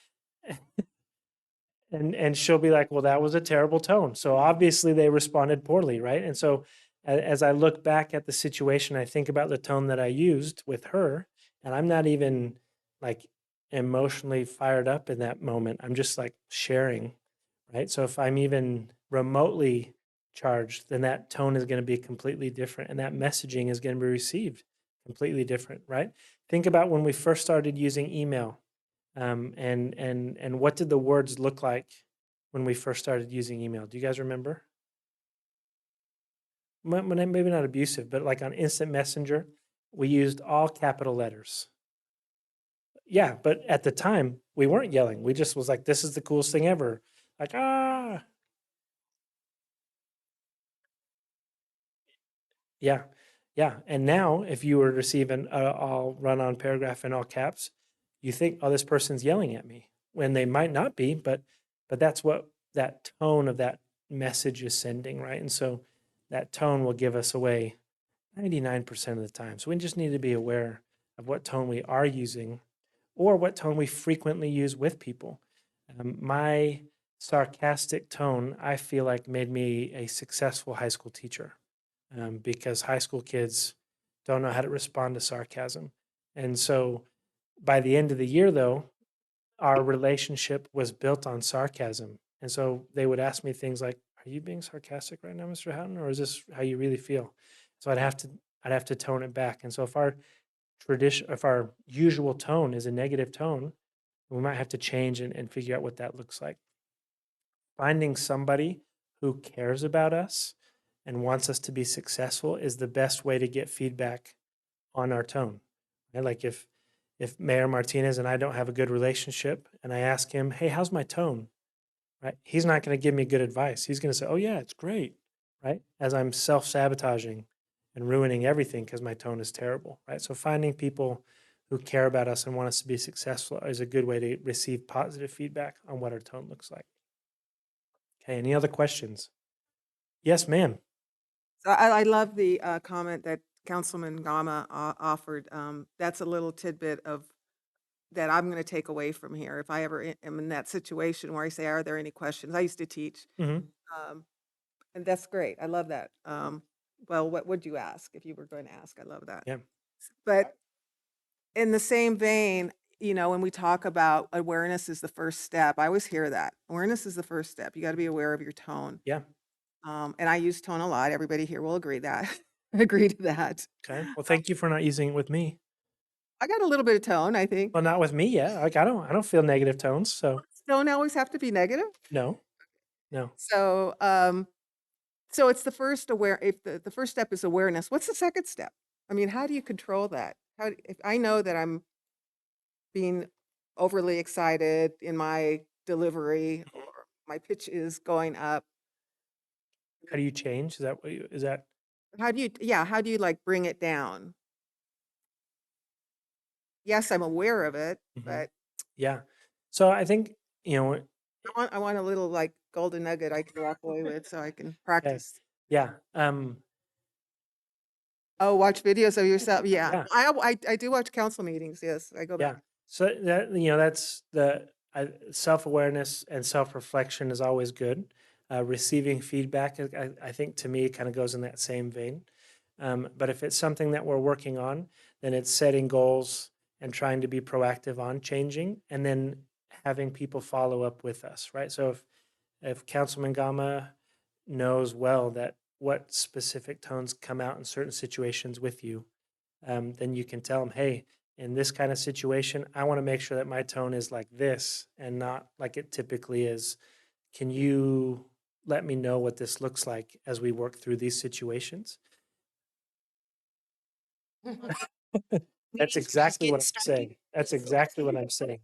And she'll be like, "Well, that was a terrible tone." So obviously they responded poorly, right? And so as I look back at the situation, I think about the tone that I used with her, and I'm not even like emotionally fired up in that moment. I'm just like sharing, right? So if I'm even remotely charged, then that tone is going to be completely different and that messaging is going to be received completely different, right? Think about when we first started using email. And what did the words look like when we first started using email? Do you guys remember? Maybe not abusive, but like on Instant Messenger, we used all capital letters. Yeah, but at the time we weren't yelling. We just was like, "This is the coolest thing ever!" Like, ah, yeah, yeah. And now, if you were to receive an all run-on paragraph in all caps, you think, "Oh, this person's yelling at me," when they might not be, but that's what that tone of that message is sending, right? And so that tone will give us away 99% of the time. So we just need to be aware of what tone we are using or what tone we frequently use with people. My sarcastic tone, I feel like, made me a successful high school teacher because high school kids don't know how to respond to sarcasm. And so by the end of the year, though, our relationship was built on sarcasm. And so they would ask me things like, "Are you being sarcastic right now, Mr. Houghton, or is this how you really feel?" So I'd have to tone it back. And so if our usual tone is a negative tone, we might have to change and figure out what that looks like. Finding somebody who cares about us and wants us to be successful is the best way to get feedback on our tone. Right? Like if Mayor Martinez and I don't have a good relationship and I ask him, "Hey, how's my tone?" Right? He's not going to give me good advice. He's going to say, "Oh yeah, it's great." Right? As I'm self-sabotaging and ruining everything because my tone is terrible. Right? So finding people who care about us and want us to be successful is a good way to receive positive feedback on what our tone looks like. Okay, any other questions? Yes, ma'am. So I love the comment that Councilman Gama offered. That's a little tidbit of that I'm going to take away from here. If I ever am in that situation where I say, "Are there any questions?" I used to teach, Mhm. and that's great. I love that. Well, what would you ask if you were going to ask? I love that. Yeah. But in the same vein, when we talk about awareness is the first step, I always hear that. Awareness is the first step. You got to be aware of your tone. Yeah. And I use tone a lot. Everybody here will agree that. Agree to that. Okay. Well, thank you for not using it with me. I got a little bit of tone, I think. Well, not with me. Yeah. Like I don't feel negative tones. So Don't always have to be negative. no, no. So it's the first if the first step is awareness, what's the second step? I mean, how do you control that? If I know that I'm being overly excited in my delivery or my pitch is going up, How do you change? Is that what is that? how do you like bring it down? Yes, I'm aware of it, Mhm. but Yeah. So I think, I want a little like golden nugget I can walk away with so I can okay. practice. Yeah. Oh, watch videos of yourself. Yeah. Yeah. I do watch council meetings. Yes. I go Yeah. back. So that, that's self-awareness and self-reflection is always good. Receiving feedback, I think to me, kind of goes in that same vein. But if it's something that we're working on, then it's setting goals and trying to be proactive on changing, and then having people follow up with us, right? So if Councilman Gama knows well that what specific tones come out in certain situations with you, then you can tell them, "Hey, in this kind of situation, I want to make sure that my tone is like this and not like it typically is. Can you let me know what this looks like as we work through these situations?" That's exactly what I'm saying. That's exactly what I'm saying.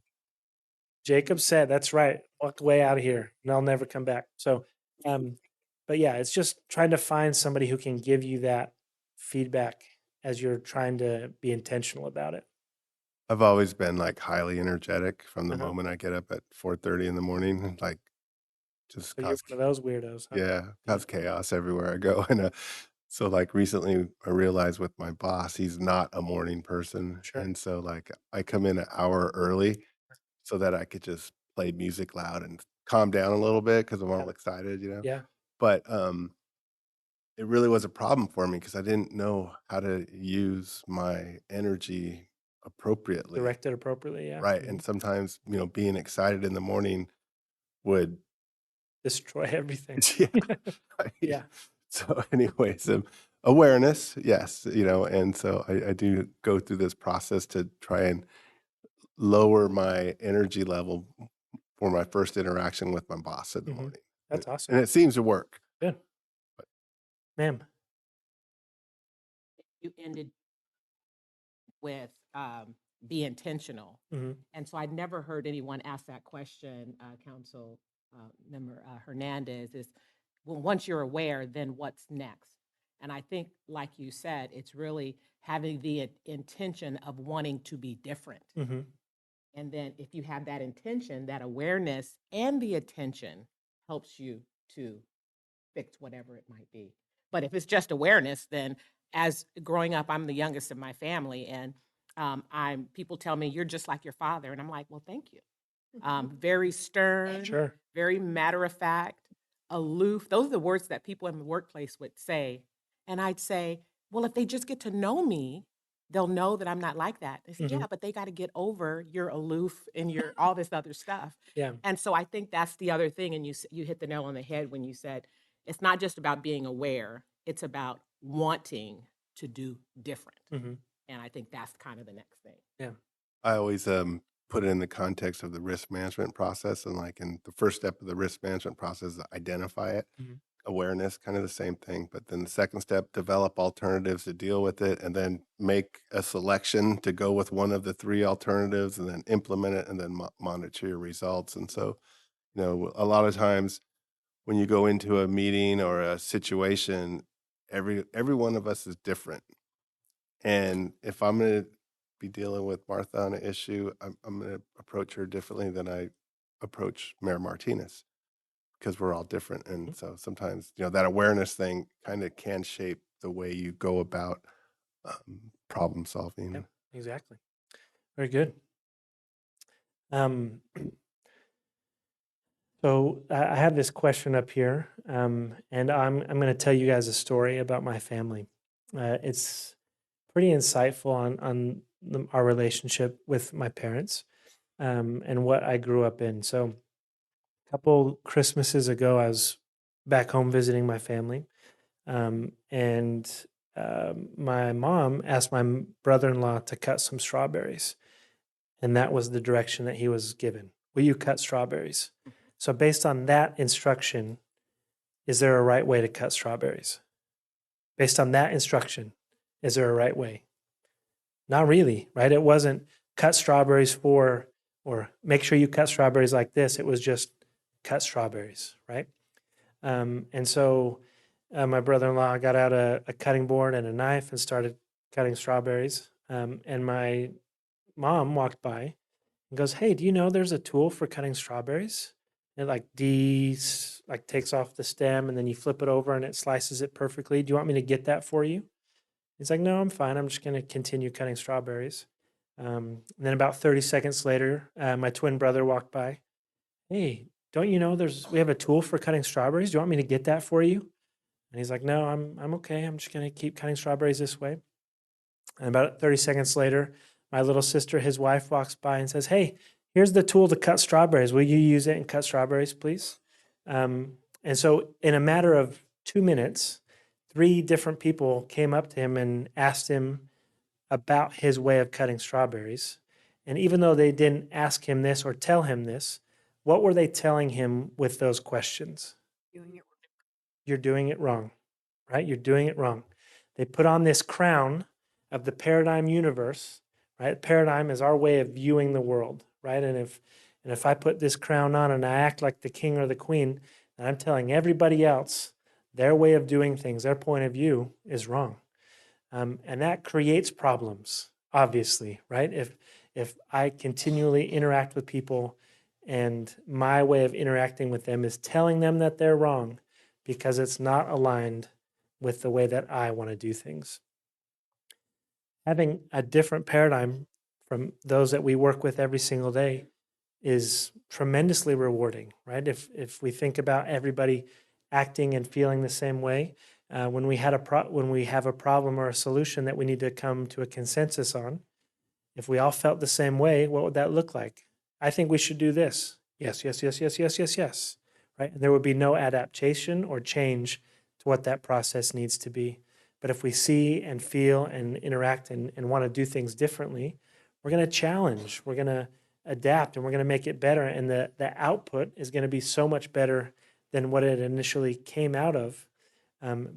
Jacob said, "That's right. Walked way out of here and I'll never come back." So, but yeah, it's just trying to find somebody who can give you that feedback as you're trying to be intentional about it. I've always been like highly energetic from the Uh-huh. moment I get up at 4:30 in the morning, like just So you're cause, one of those weirdos, huh? yeah, cause chaos everywhere I go. And so like recently I realized with my boss, he's not a morning person. Sure. And so like I come in an hour early so that I could just play music loud and calm down a little bit because I'm Yeah. all excited, you know? Yeah. But it really was a problem for me because I didn't know how to use my energy appropriately. Directed appropriately. Yeah. Right. Mhm. And sometimes, being excited in the morning would, Destroy everything. yeah. right. Yeah. So, anyways, awareness, yes, and so I do go through this process to try and lower my energy level for my first interaction with my boss in the Mhm. morning. That's And awesome. it seems to work. Good. Ma'am. You ended with be intentional. Mhm. And so I'd never heard anyone ask that question, Council Member Hernandez, is well, once you're aware, then what's next? And I think, like you said, it's really having the intention of wanting to be different. Mhm. And then if you have that intention, that awareness and the attention helps you to fix whatever it might be. But if it's just awareness, then as growing up, I'm the youngest of my family, and people tell me you're just like your father, and I'm like, well, thank you. Very stern, Sure. very matter of fact, aloof. Those are the words that people in the workplace would say, and I'd say, well, if they just get to know me, they'll know that I'm not like that. They say, Mhm. yeah, but they got to get over your aloof and your all this other stuff. Yeah. And so I think that's the other thing. And you hit the nail on the head when you said it's not just about being aware; it's about wanting to do different. Hmm. And I think that's kind of the next thing. Yeah. I always put it in the context of the risk management process, and like in the first step of the risk management process is identify it. Mhm. Awareness, kind of the same thing. But then the second step, develop alternatives to deal with it, and then make a selection to go with one of the three alternatives, and then implement it, and then monitor your results. And so, a lot of times when you go into a meeting or a situation, every one of us is different. And if I'm going to be dealing with Martha on an issue, I'm going to approach her differently than I approach Mayor Martinez, because we're all different. And so sometimes, that awareness thing kind of can shape the way you go about problem solving. Yep. Exactly. Very good. Um, so I have this question up here, and I'm going to tell you guys a story about my family. It's pretty insightful on our relationship with my parents, and what I grew up in. So a couple Christmases ago, I was back home visiting my family, and my mom asked my brother-in-law to cut some strawberries, and that was the direction that he was given. Will you cut strawberries? So based on that instruction, is there a right way to cut strawberries? Based on that instruction, is there a right way? Not really, right? It wasn't cut strawberries for, or make sure you cut strawberries like this. It was just cut strawberries, right? And so my brother-in-law got out a cutting board and a knife and started cutting strawberries. And my mom walked by and goes, "Hey, do you know there's a tool for cutting strawberries? It like takes off the stem and then you flip it over and it slices it perfectly. Do you want me to get that for you?" He's like, "No, I'm fine. I'm just going to continue cutting strawberries." And then about 30 seconds later, my twin brother walked by. "Hey, don't you know we have a tool for cutting strawberries? Do you want me to get that for you?" And he's like, "No, I'm okay. I'm just going to keep cutting strawberries this way." And about 30 seconds later, my little sister, his wife, walks by and says, "Hey, here's the tool to cut strawberries. Will you use it and cut strawberries, please?" And so in a matter of 2 minutes, 3 different people came up to him and asked him about his way of cutting strawberries. And even though they didn't ask him this or tell him this, what were they telling him with those questions? You're doing it wrong, right? You're doing it wrong. They put on this crown of the paradigm universe, right? Paradigm is our way of viewing the world, right? And if I put this crown on and I act like the king or the queen, then I'm telling everybody else their way of doing things, their point of view is wrong. And that creates problems, obviously, right? If I continually interact with people and my way of interacting with them is telling them that they're wrong because it's not aligned with the way that I want to do things. Having a different paradigm from those that we work with every single day is tremendously rewarding, right? If we think about everybody acting and feeling the same way, when we have a problem or a solution that we need to come to a consensus on, if we all felt the same way, what would that look like? I think we should do this. Yes, yes, yes, yes, yes, yes, yes. Right? And there would be no adaptation or change to what that process needs to be. But if we see and feel and interact and want to do things differently, we're going to challenge, we're going to adapt, and we're going to make it better. And the output is going to be so much better than what it initially came out of,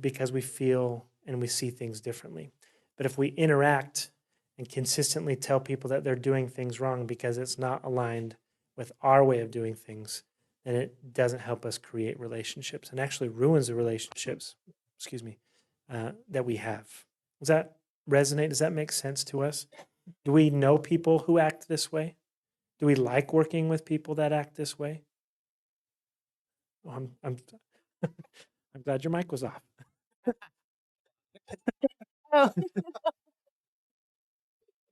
because we feel and we see things differently. But if we interact and consistently tell people that they're doing things wrong because it's not aligned with our way of doing things, then it doesn't help us create relationships and actually ruins the relationships, that we have. Does that resonate? Does that make sense to us? Do we know people who act this way? Do we like working with people that act this way? Oh, I'm I'm glad your mic was off.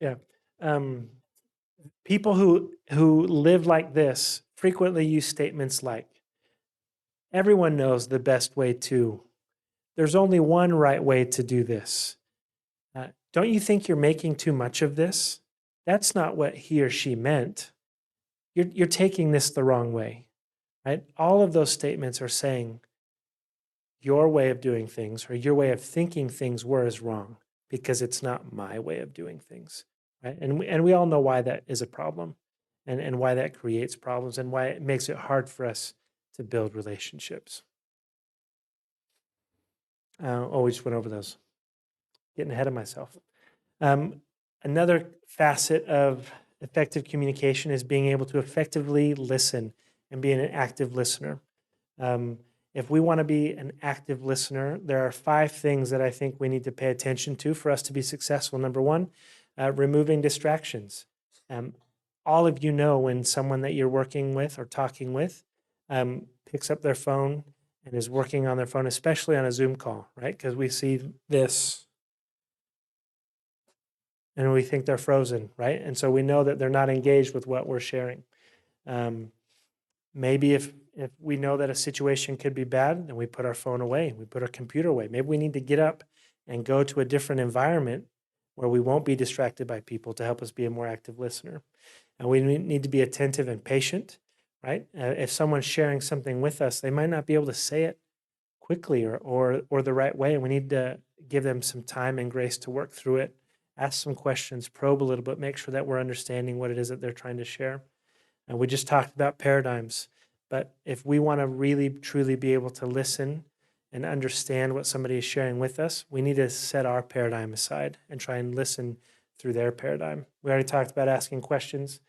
Yeah. People who live like this frequently use statements like, "Everyone knows the best way to," "There's only one right way to do this," don't you think you're making too much of this? That's not what he or she meant. You're taking this the wrong way, right? All of those statements are saying your way of doing things or your way of thinking things were is wrong because it's not my way of doing things, right? And we all know why that is a problem and why that creates problems and why it makes it hard for us to build relationships. We just went over those. Getting ahead of myself. Another facet of effective communication is being able to effectively listen and being an active listener. If we want to be an active listener, there are 5 things that I think we need to pay attention to for us to be successful. Number 1, removing distractions. All of you know when someone that you're working with or talking with picks up their phone and is working on their phone, especially on a Zoom call, right? Because we see this and we think they're frozen, right? And so we know that they're not engaged with what we're sharing. Maybe if we know that a situation could be bad, then we put our phone away, we put our computer away. Maybe we need to get up and go to a different environment where we won't be distracted by people to help us be a more active listener. And we need to be attentive and patient, right? If someone's sharing something with us, they might not be able to say it quickly or the right way. And we need to give them some time and grace to work through it, ask some questions, probe a little bit, make sure that we're understanding what it is that they're trying to share. And we just talked about paradigms, but if we want to really truly be able to listen and understand what somebody is sharing with us, we need to set our paradigm aside and try and listen through their paradigm. We already talked about asking questions,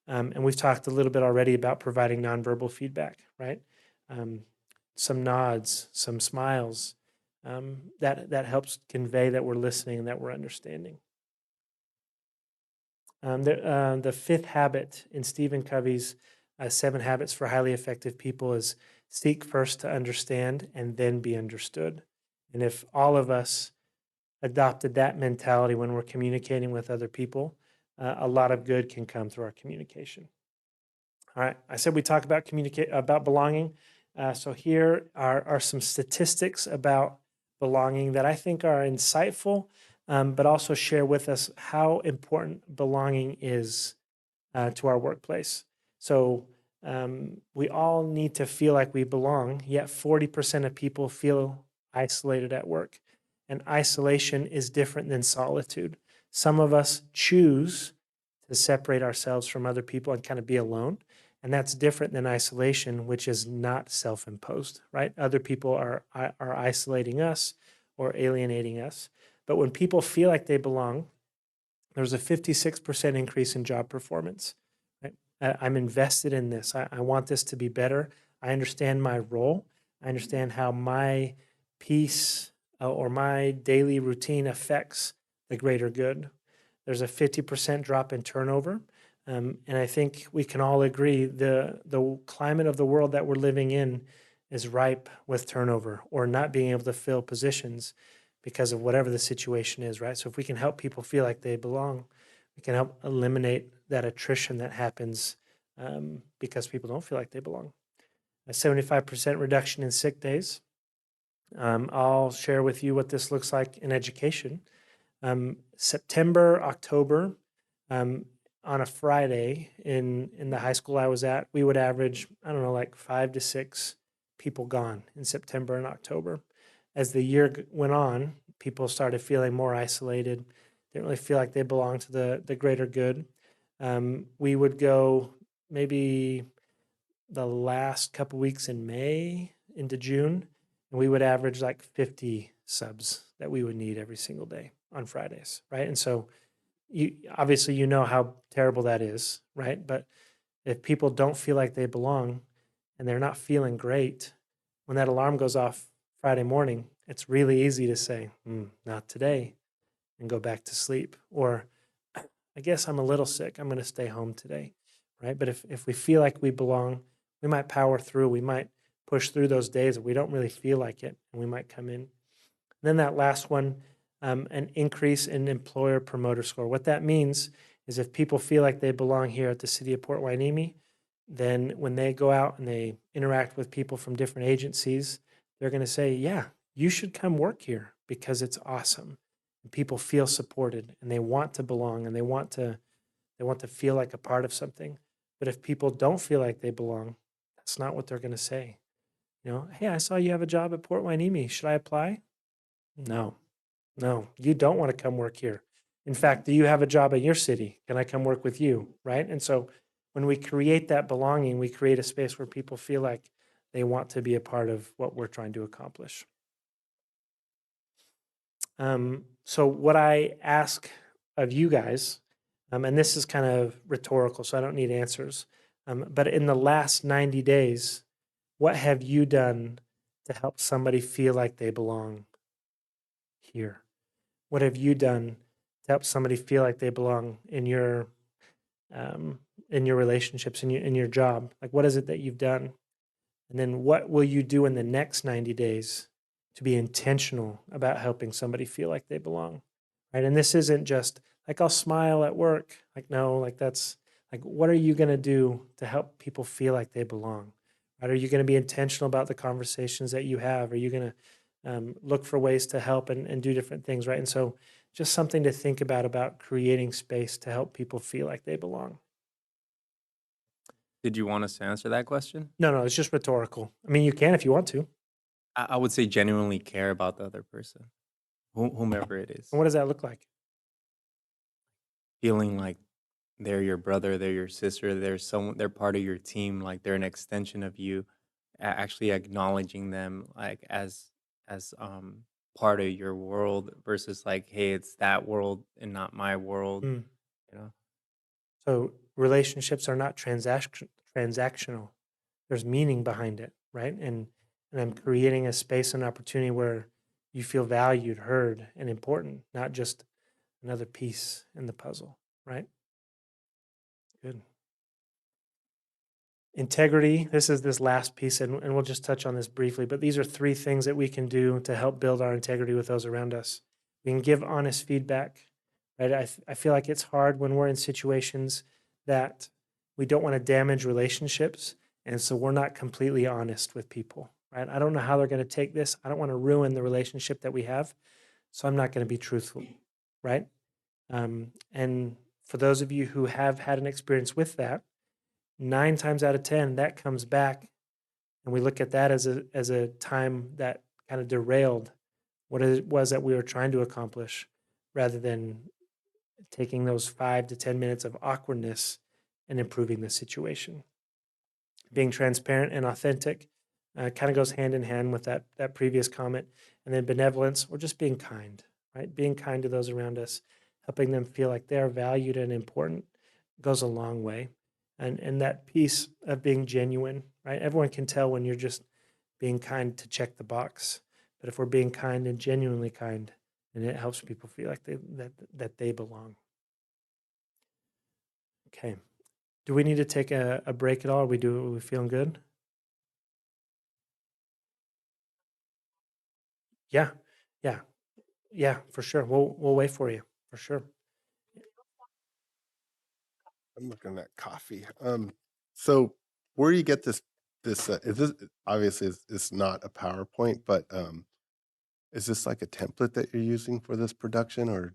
and we've talked a little bit already about providing nonverbal feedback, right? Some nods, some smiles, that helps convey that we're listening and that we're understanding. The 5th habit in Stephen Covey's 7 Habits for Highly Effective People is seek first to understand and then be understood. And if all of us adopted that mentality when we're communicating with other people, a lot of good can come through our communication. All right, I said we talk about about belonging. So here are some statistics about belonging that I think are insightful, but also share with us how important belonging is to our workplace. So we all need to feel like we belong, yet 40% of people feel isolated at work. And isolation is different than solitude. Some of us choose to separate ourselves from other people and kind of be alone. And that's different than isolation, which is not self-imposed, right? Other people are isolating us or alienating us. But when people feel like they belong, there's a 56% increase in job performance. Right? I'm invested in this. I want this to be better. I understand my role. I understand how my piece or my daily routine affects the greater good. There's a 50% drop in turnover. And I think we can all agree the climate of the world that we're living in is ripe with turnover or not being able to fill positions because of whatever the situation is, right? So if we can help people feel like they belong, we can help eliminate that attrition that happens because people don't feel like they belong. A 75% reduction in sick days. I'll share with you what this looks like in education. September, October, on a Friday in the high school I was at, we would average, I don't know, like 5 to 6 people gone in September and October. As the year went on, people started feeling more isolated, didn't really feel like they belonged to the greater good. We would go maybe the last couple weeks in May into June, and we would average like 50 subs that we would need every single day on Fridays, right? And so obviously you know how terrible that is, right? But if people don't feel like they belong and they're not feeling great, when that alarm goes off Friday morning, it's really easy to say, not today, and go back to sleep. Or I guess I'm a little sick, I'm going to stay home today, right? But if we feel like we belong, we might power through, we might push through those days that we don't really feel like it, and we might come in. And then that last one, an increase in employer promoter score. What that means is if people feel like they belong here at the city of Port Hueneme, then when they go out and they interact with people from different agencies, they're going to say, yeah, you should come work here because it's awesome. People feel supported and they want to belong and they want to feel like a part of something. But if people don't feel like they belong, that's not what they're going to say. You know, hey, I saw you have a job at Port Hueneme. Should I apply? No, no, you don't want to come work here. In fact, do you have a job in your city? Can I come work with you? Right. And so when we create that belonging, we create a space where people feel like they want to be a part of what we're trying to accomplish. So what I ask of you guys, and this is kind of rhetorical, so I don't need answers, but in the last 90 days, what have you done to help somebody feel like they belong here? What have you done to help somebody feel like they belong in your relationships, in your job? Like, what is it that you've done? And then what will you do in the next 90 days to be intentional about helping somebody feel like they belong? Right? And this isn't just like, I'll smile at work. Like, no, like that's like, what are you going to do to help people feel like they belong? Right? Are you going to be intentional about the conversations that you have? Are you going to look for ways to help and do different things? Right? And so just something to think about creating space to help people feel like they belong. Did you want us to answer that question? No, it's just rhetorical. I mean, you can if you want to. I would say genuinely care about the other person, whomever it is. And what does that look like? Feeling like they're your brother, they're your sister, they're part of your team, like they're an extension of you. Actually acknowledging them like as part of your world versus like, hey, it's that world and not my world. Mm. You know, So relationships are not transactional. There's meaning behind it, right? And I'm creating a space and opportunity where you feel valued, heard, and important, not just another piece in the puzzle, right? Good. Integrity, this is this last piece, and we'll just touch on this briefly, but these are 3 things that we can do to help build our integrity with those around us. We can give honest feedback, right? I feel like it's hard when we're in situations that we don't want to damage relationships, and so we're not completely honest with people, right? I don't know how they're going to take this. I don't want to ruin the relationship that we have, so I'm not going to be truthful, right? And for those of you who have had an experience with that, 9 times out of 10, that comes back, and we look at that as a time that kind of derailed what it was that we were trying to accomplish, rather than taking those 5 to 10 minutes of awkwardness and improving the situation. Being transparent and authentic kind of goes hand in hand with that previous comment. And then benevolence, or just being kind, right? Being kind to those around us, helping them feel like they're valued and important, goes a long way. And that piece of being genuine, right? Everyone can tell when you're just being kind to check the box. But if we're being kind and genuinely kind, then it helps people feel like that they belong. Okay. Do we need to take a break at all? Are we feeling good? Yeah. Yeah, for sure. We'll wait for you, for sure. I'm looking at coffee. So where do you get this is this obviously it's not a PowerPoint, but is this like a template that you're using for this production, or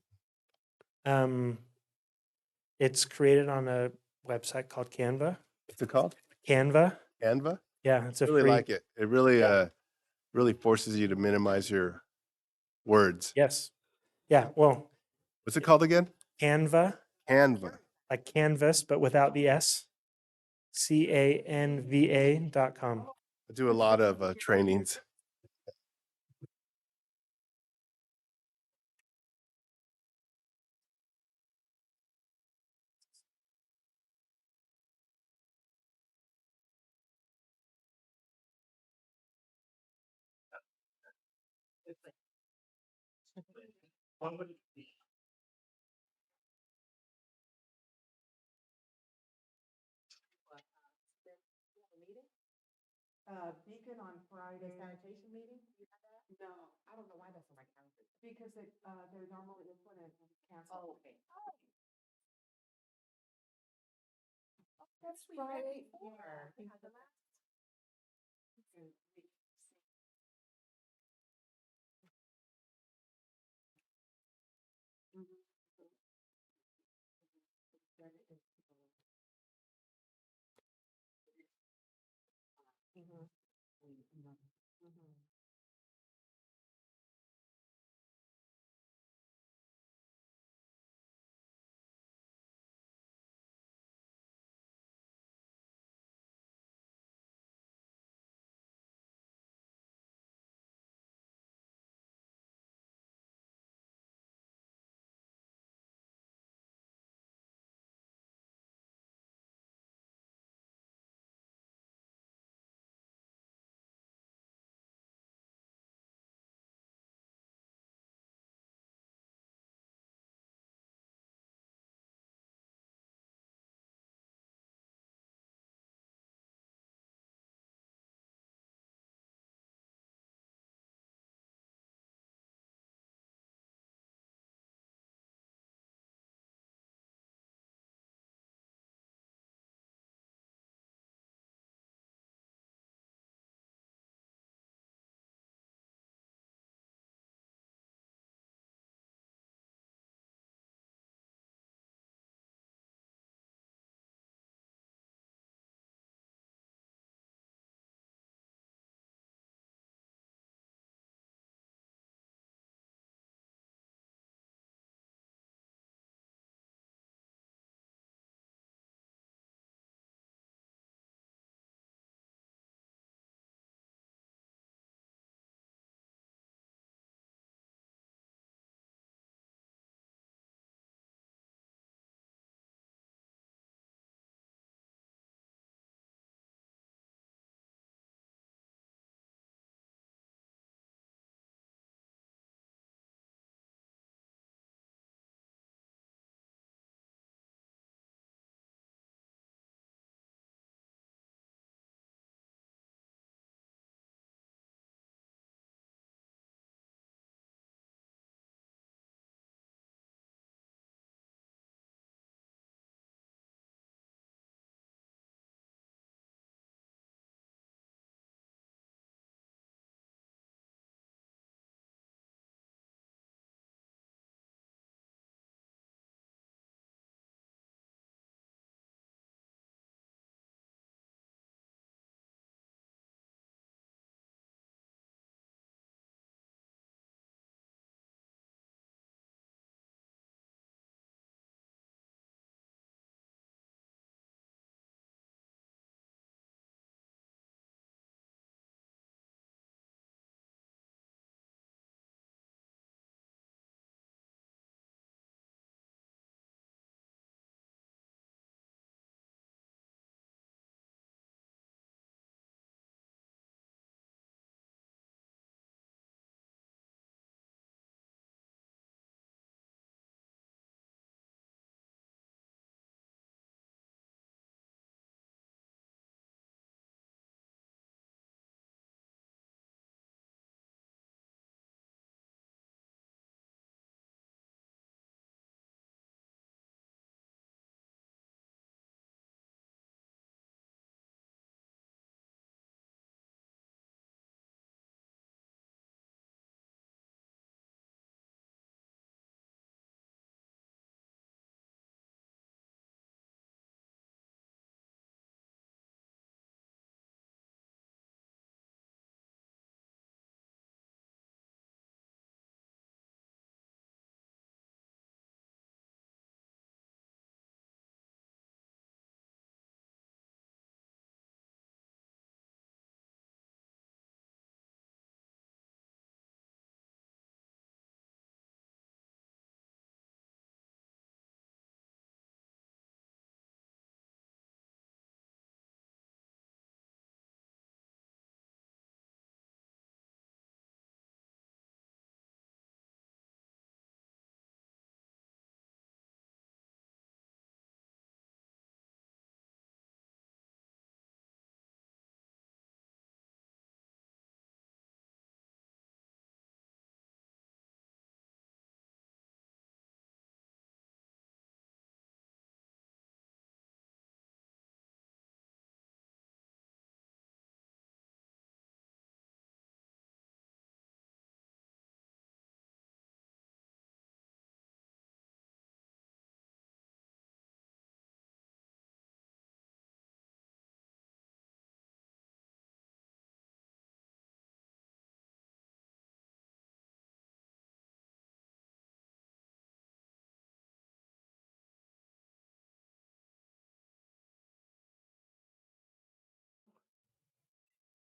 It's created on a website called Canva. what's it called? Canva. Canva? Yeah, it's I a really free. like it. It really Yeah. really forces you to minimize your words. Yes. Yeah. Well, What's it called again? Canva, Canva. like canvas, but without the S. CANVA.com. I do a lot of trainings. Beacon on Friday. Sanitation meeting? No, I don't know why that's on my calendar. Because they're normally input and cancel. Oh, okay. That's Friday before. We had the last.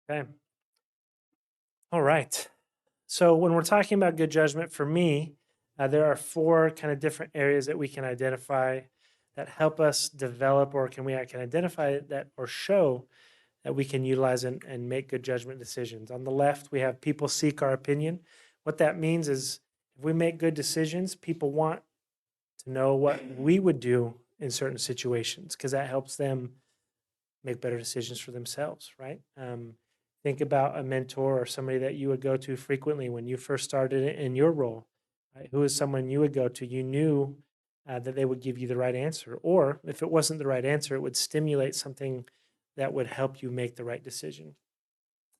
Okay. All right. So when we're talking about good judgment, for me, there are four kind of different areas that we can identify that help us develop, or I can identify that or show that we can utilize and make good judgment decisions. On the left, we have people seek our opinion. What that means is if we make good decisions, people want to know what we would do in certain situations because that helps them make better decisions for themselves, right? Think about a mentor or somebody that you would go to frequently when you first started in your role. Right? Who is someone you would go to? You knew that they would give you the right answer, or if it wasn't the right answer, it would stimulate something that would help you make the right decision.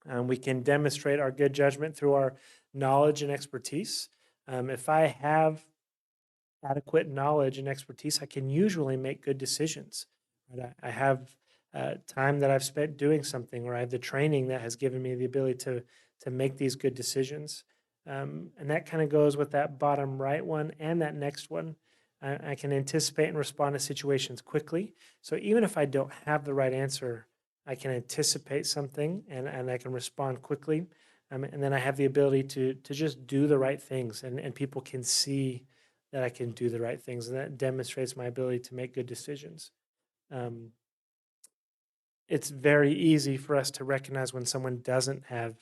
We can demonstrate our good judgment through our knowledge and expertise. If I have adequate knowledge and expertise, I can usually make good decisions. Right? I have time that I've spent doing something, or I have the training that has given me the ability to make these good decisions. And that kind of goes with that bottom right one and that next one. I can anticipate and respond to situations quickly. So even if I don't have the right answer, I can anticipate something and I can respond quickly. And then I have the ability to just do the right things, and people can see that I can do the right things, and that demonstrates my ability to make good decisions. It's very easy for us to recognize when someone doesn't have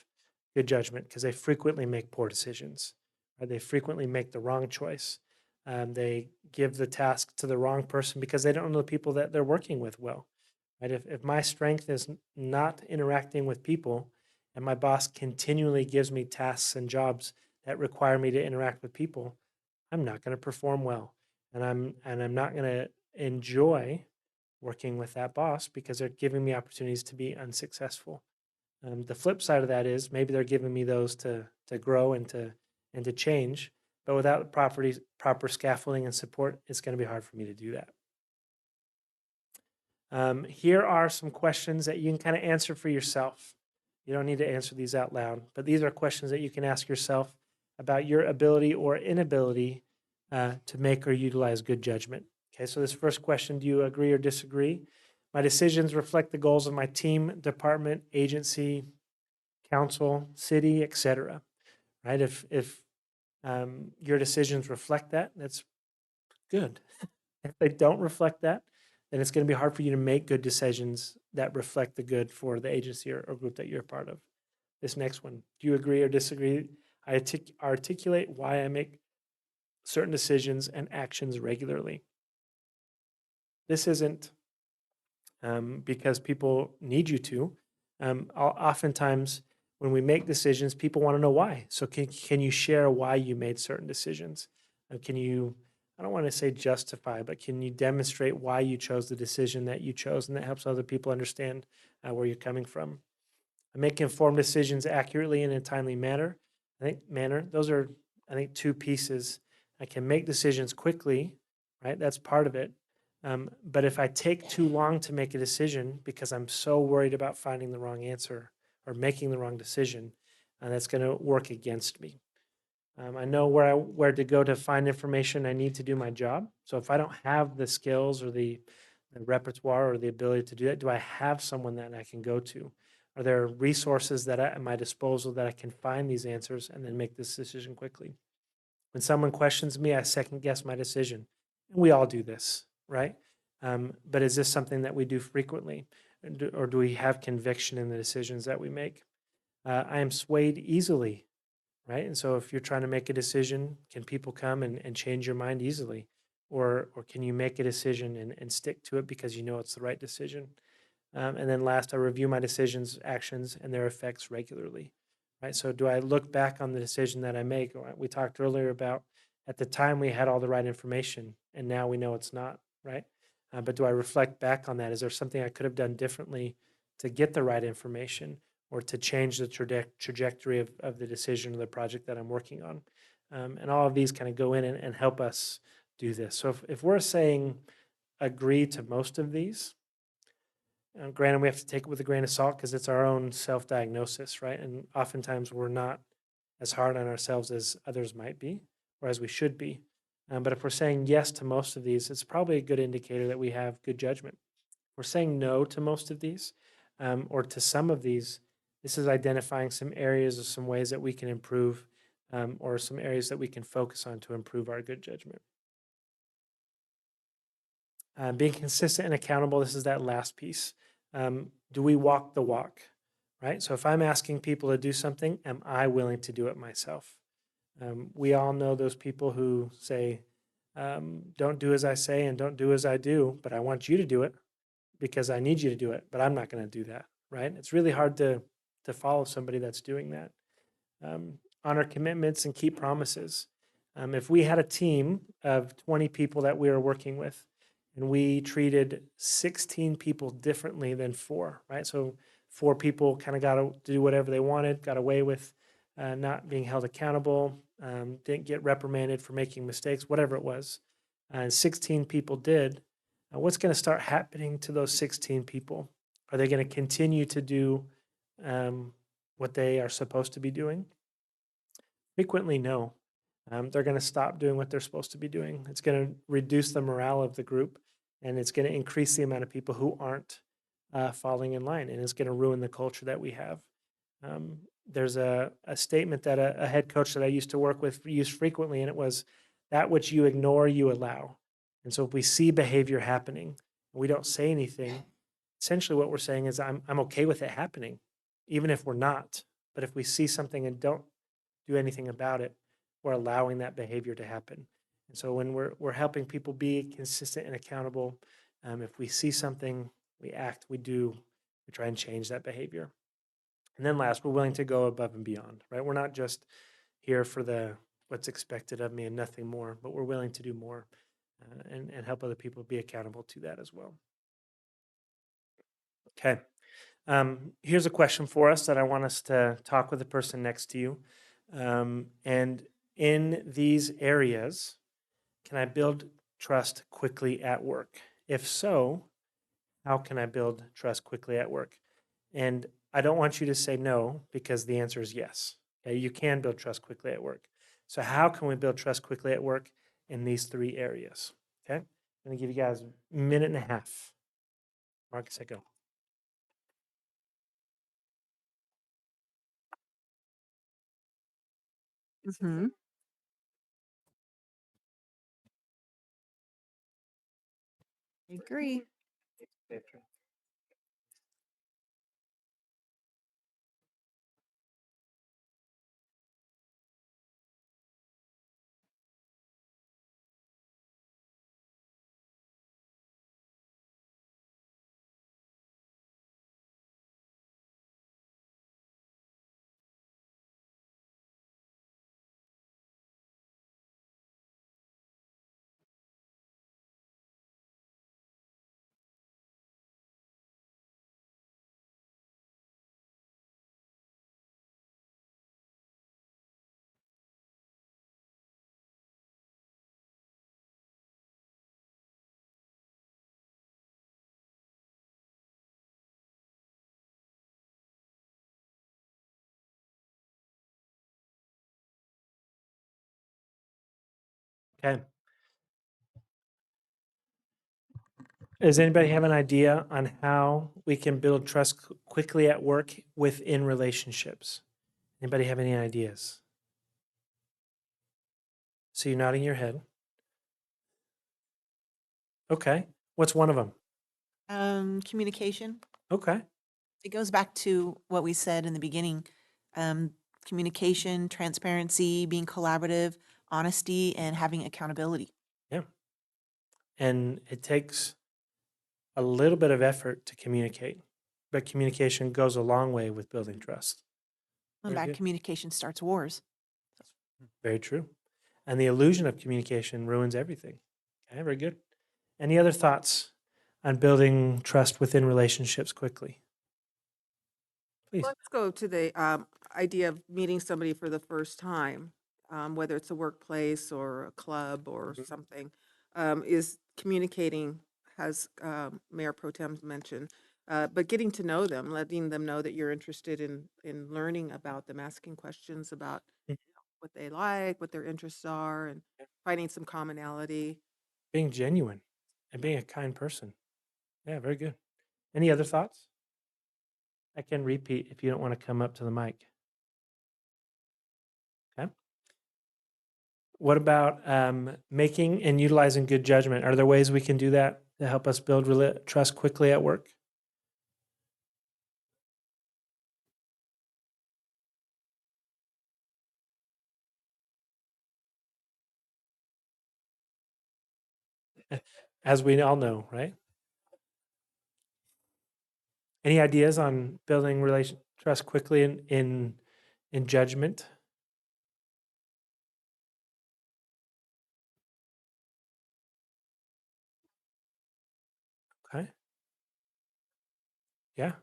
good judgment because they frequently make poor decisions, or they frequently make the wrong choice. They give the task to the wrong person because they don't know the people that they're working with well. Right? If my strength is not interacting with people, and my boss continually gives me tasks and jobs that require me to interact with people, I'm not going to perform well, and I'm not going to enjoy working with that boss because they're giving me opportunities to be unsuccessful. The flip side of that is maybe they're giving me those to grow and to change, but without the proper scaffolding and support, it's going to be hard for me to do that. Here are some questions that you can kind of answer for yourself. You don't need to answer these out loud, but these are questions that you can ask yourself about your ability or inability to make or utilize good judgment. Okay, so this first question, do you agree or disagree? My decisions reflect the goals of my team, department, agency, council, city, etc. Right? If your decisions reflect that, that's good. If they don't reflect that, then it's going to be hard for you to make good decisions that reflect the good for the agency or group that you're a part of. This next one, do you agree or disagree? I articulate why I make certain decisions and actions regularly. This isn't because people need you to. Oftentimes, when we make decisions, people want to know why. So can you share why you made certain decisions? Can you, I don't want to say justify, but can you demonstrate why you chose the decision that you chose? And that helps other people understand where you're coming from. I make informed decisions accurately and in a timely manner. Those are, I think, two pieces. I can make decisions quickly, right? That's part of it. But if I take too long to make a decision because I'm so worried about finding the wrong answer or making the wrong decision, that's going to work against me. I know where to go to find information. I need to do my job. So if I don't have the skills or the repertoire or the ability to do that, do I have someone that I can go to? Are there resources that at my disposal that I can find these answers and then make this decision quickly? When someone questions me, I second guess my decision. And we all do this, right? But is this something that we do frequently? Or do we have conviction in the decisions that we make? I am swayed easily, right? And so if you're trying to make a decision, can people come and change your mind easily? Or can you make a decision and stick to it because you know it's the right decision? And then last, I review my decisions, actions, and their effects regularly, right? So do I look back on the decision that I make? We talked earlier about at the time we had all the right information, and now we know it's not, right? But do I reflect back on that? Is there something I could have done differently to get the right information or to change the trajectory of the decision or the project that I'm working on? And all of these kind of go in and help us do this. So if we're saying agree to most of these, granted, we have to take it with a grain of salt because it's our own self-diagnosis, right? And oftentimes we're not as hard on ourselves as others might be or as we should be. But if we're saying yes to most of these, it's probably a good indicator that we have good judgment. If we're saying no to most of these or to some of these, This is identifying some areas or some ways that we can improve, or some areas that we can focus on to improve our good judgment. Being consistent and accountable, this is that last piece. Do we walk the walk, right? So if I'm asking people to do something, am I willing to do it myself? We all know those people who say, don't do as I say and don't do as I do, but I want you to do it because I need you to do it, but I'm not going to do that, right? It's really hard to follow somebody that's doing that. Honor commitments and keep promises. If we had a team of 20 people that we were working with, and we treated 16 people differently than 4, right? So 4 people kind of got to do whatever they wanted, got away with not being held accountable, didn't get reprimanded for making mistakes, whatever it was. And 16 people did. What's going to start happening to those 16 people? Are they going to continue to do what they are supposed to be doing? Frequently, no. They're going to stop doing what they're supposed to be doing. It's going to reduce the morale of the group, and it's going to increase the amount of people who aren't falling in line, and it's going to ruin the culture that we have. There's a statement that a head coach that I used to work with used frequently, and it was, that which you ignore, you allow. And so if we see behavior happening, and we don't say anything, essentially what we're saying is, I'm okay with it happening, even if we're not. But if we see something and don't do anything about it, we're allowing that behavior to happen. And so when we're helping people be consistent and accountable, if we see something, we act, we do, we try and change that behavior. And then last, we're willing to go above and beyond, right? We're not just here for the what's expected of me and nothing more, but we're willing to do more and help other people be accountable to that as well. Okay. Here's a question for us that I want us to talk with the person next to you. And in these areas, can I build trust quickly at work? If so, how can I build trust quickly at work? And I don't want you to say no, because the answer is yes. Okay, you can build trust quickly at work. So how can we build trust quickly at work in these 3 areas? Okay, I'm going to give you guys a minute and a half. Marcus, go. Mm-hmm. I agree. Okay. Does anybody have an idea on how we can build trust quickly at work within relationships? Anybody have any ideas? So you're nodding your head. Okay. What's one of them? Communication. Okay. It goes back to what we said in the beginning. Communication, transparency, being collaborative, honesty, and having accountability. Yeah. And it takes a little bit of effort to communicate, but communication goes a long way with building trust. And Very bad good. communication starts wars. Very true. And the illusion of communication ruins everything. Okay, very good. Any other thoughts on building trust within relationships quickly? Please. Let's go to the idea of meeting somebody for the first time, whether it's a workplace or a club or something, is communicating, as Mayor Pro Tem mentioned, but getting to know them, letting them know that you're interested in learning about them, asking questions about what they like, what their interests are, and finding some commonality. Being genuine and being a kind person. Yeah, very good. Any other thoughts? I can repeat if you don't want to come up to the mic. Okay. What about making and utilizing good judgment? Are there ways we can do that to help us build trust quickly at work? As we all know, right? Any ideas on building trust quickly in judgment? Okay. Yeah.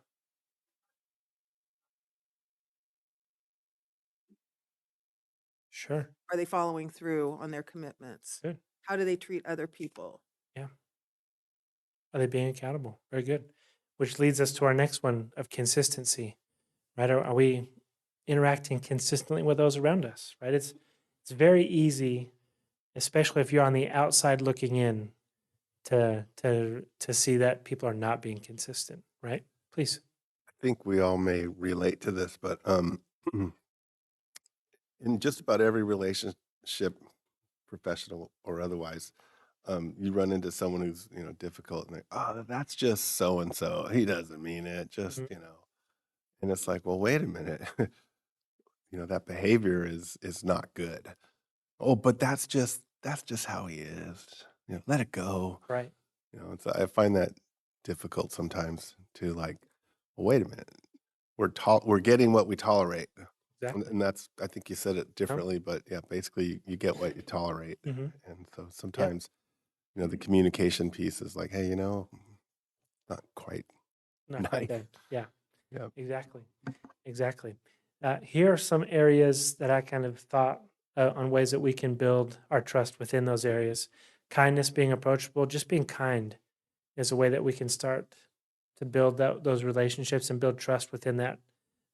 Sure. Are they following through on their commitments? Good. How do they treat other people? Yeah. Are they being accountable? Very good. Which leads us to our next one of consistency, right? Are we interacting consistently with those around us, right? It's very easy, especially if you're on the outside looking in, to see that people are not being consistent, right? Please. I think we all may relate to this, but in just about every relationship, professional or otherwise, you run into someone who's, difficult and that's just so and so. He doesn't mean it, just, and it's like, well, wait a minute. That behavior is not good. Oh, but that's just how he is. Let it go. Right. I find that difficult sometimes to like, well, wait a minute. We're getting what we tolerate. Exactly. And that's, I think you said it differently, but yeah, basically you get what you tolerate. Mm-hmm. And so sometimes, the communication piece is like, hey, not quite Not quite nice. there. Yeah. Yeah. Exactly. Exactly. Here are some areas that I kind of thought on ways that we can build our trust within those areas. Kindness, being approachable, just being kind is a way that we can start to build those relationships and build trust within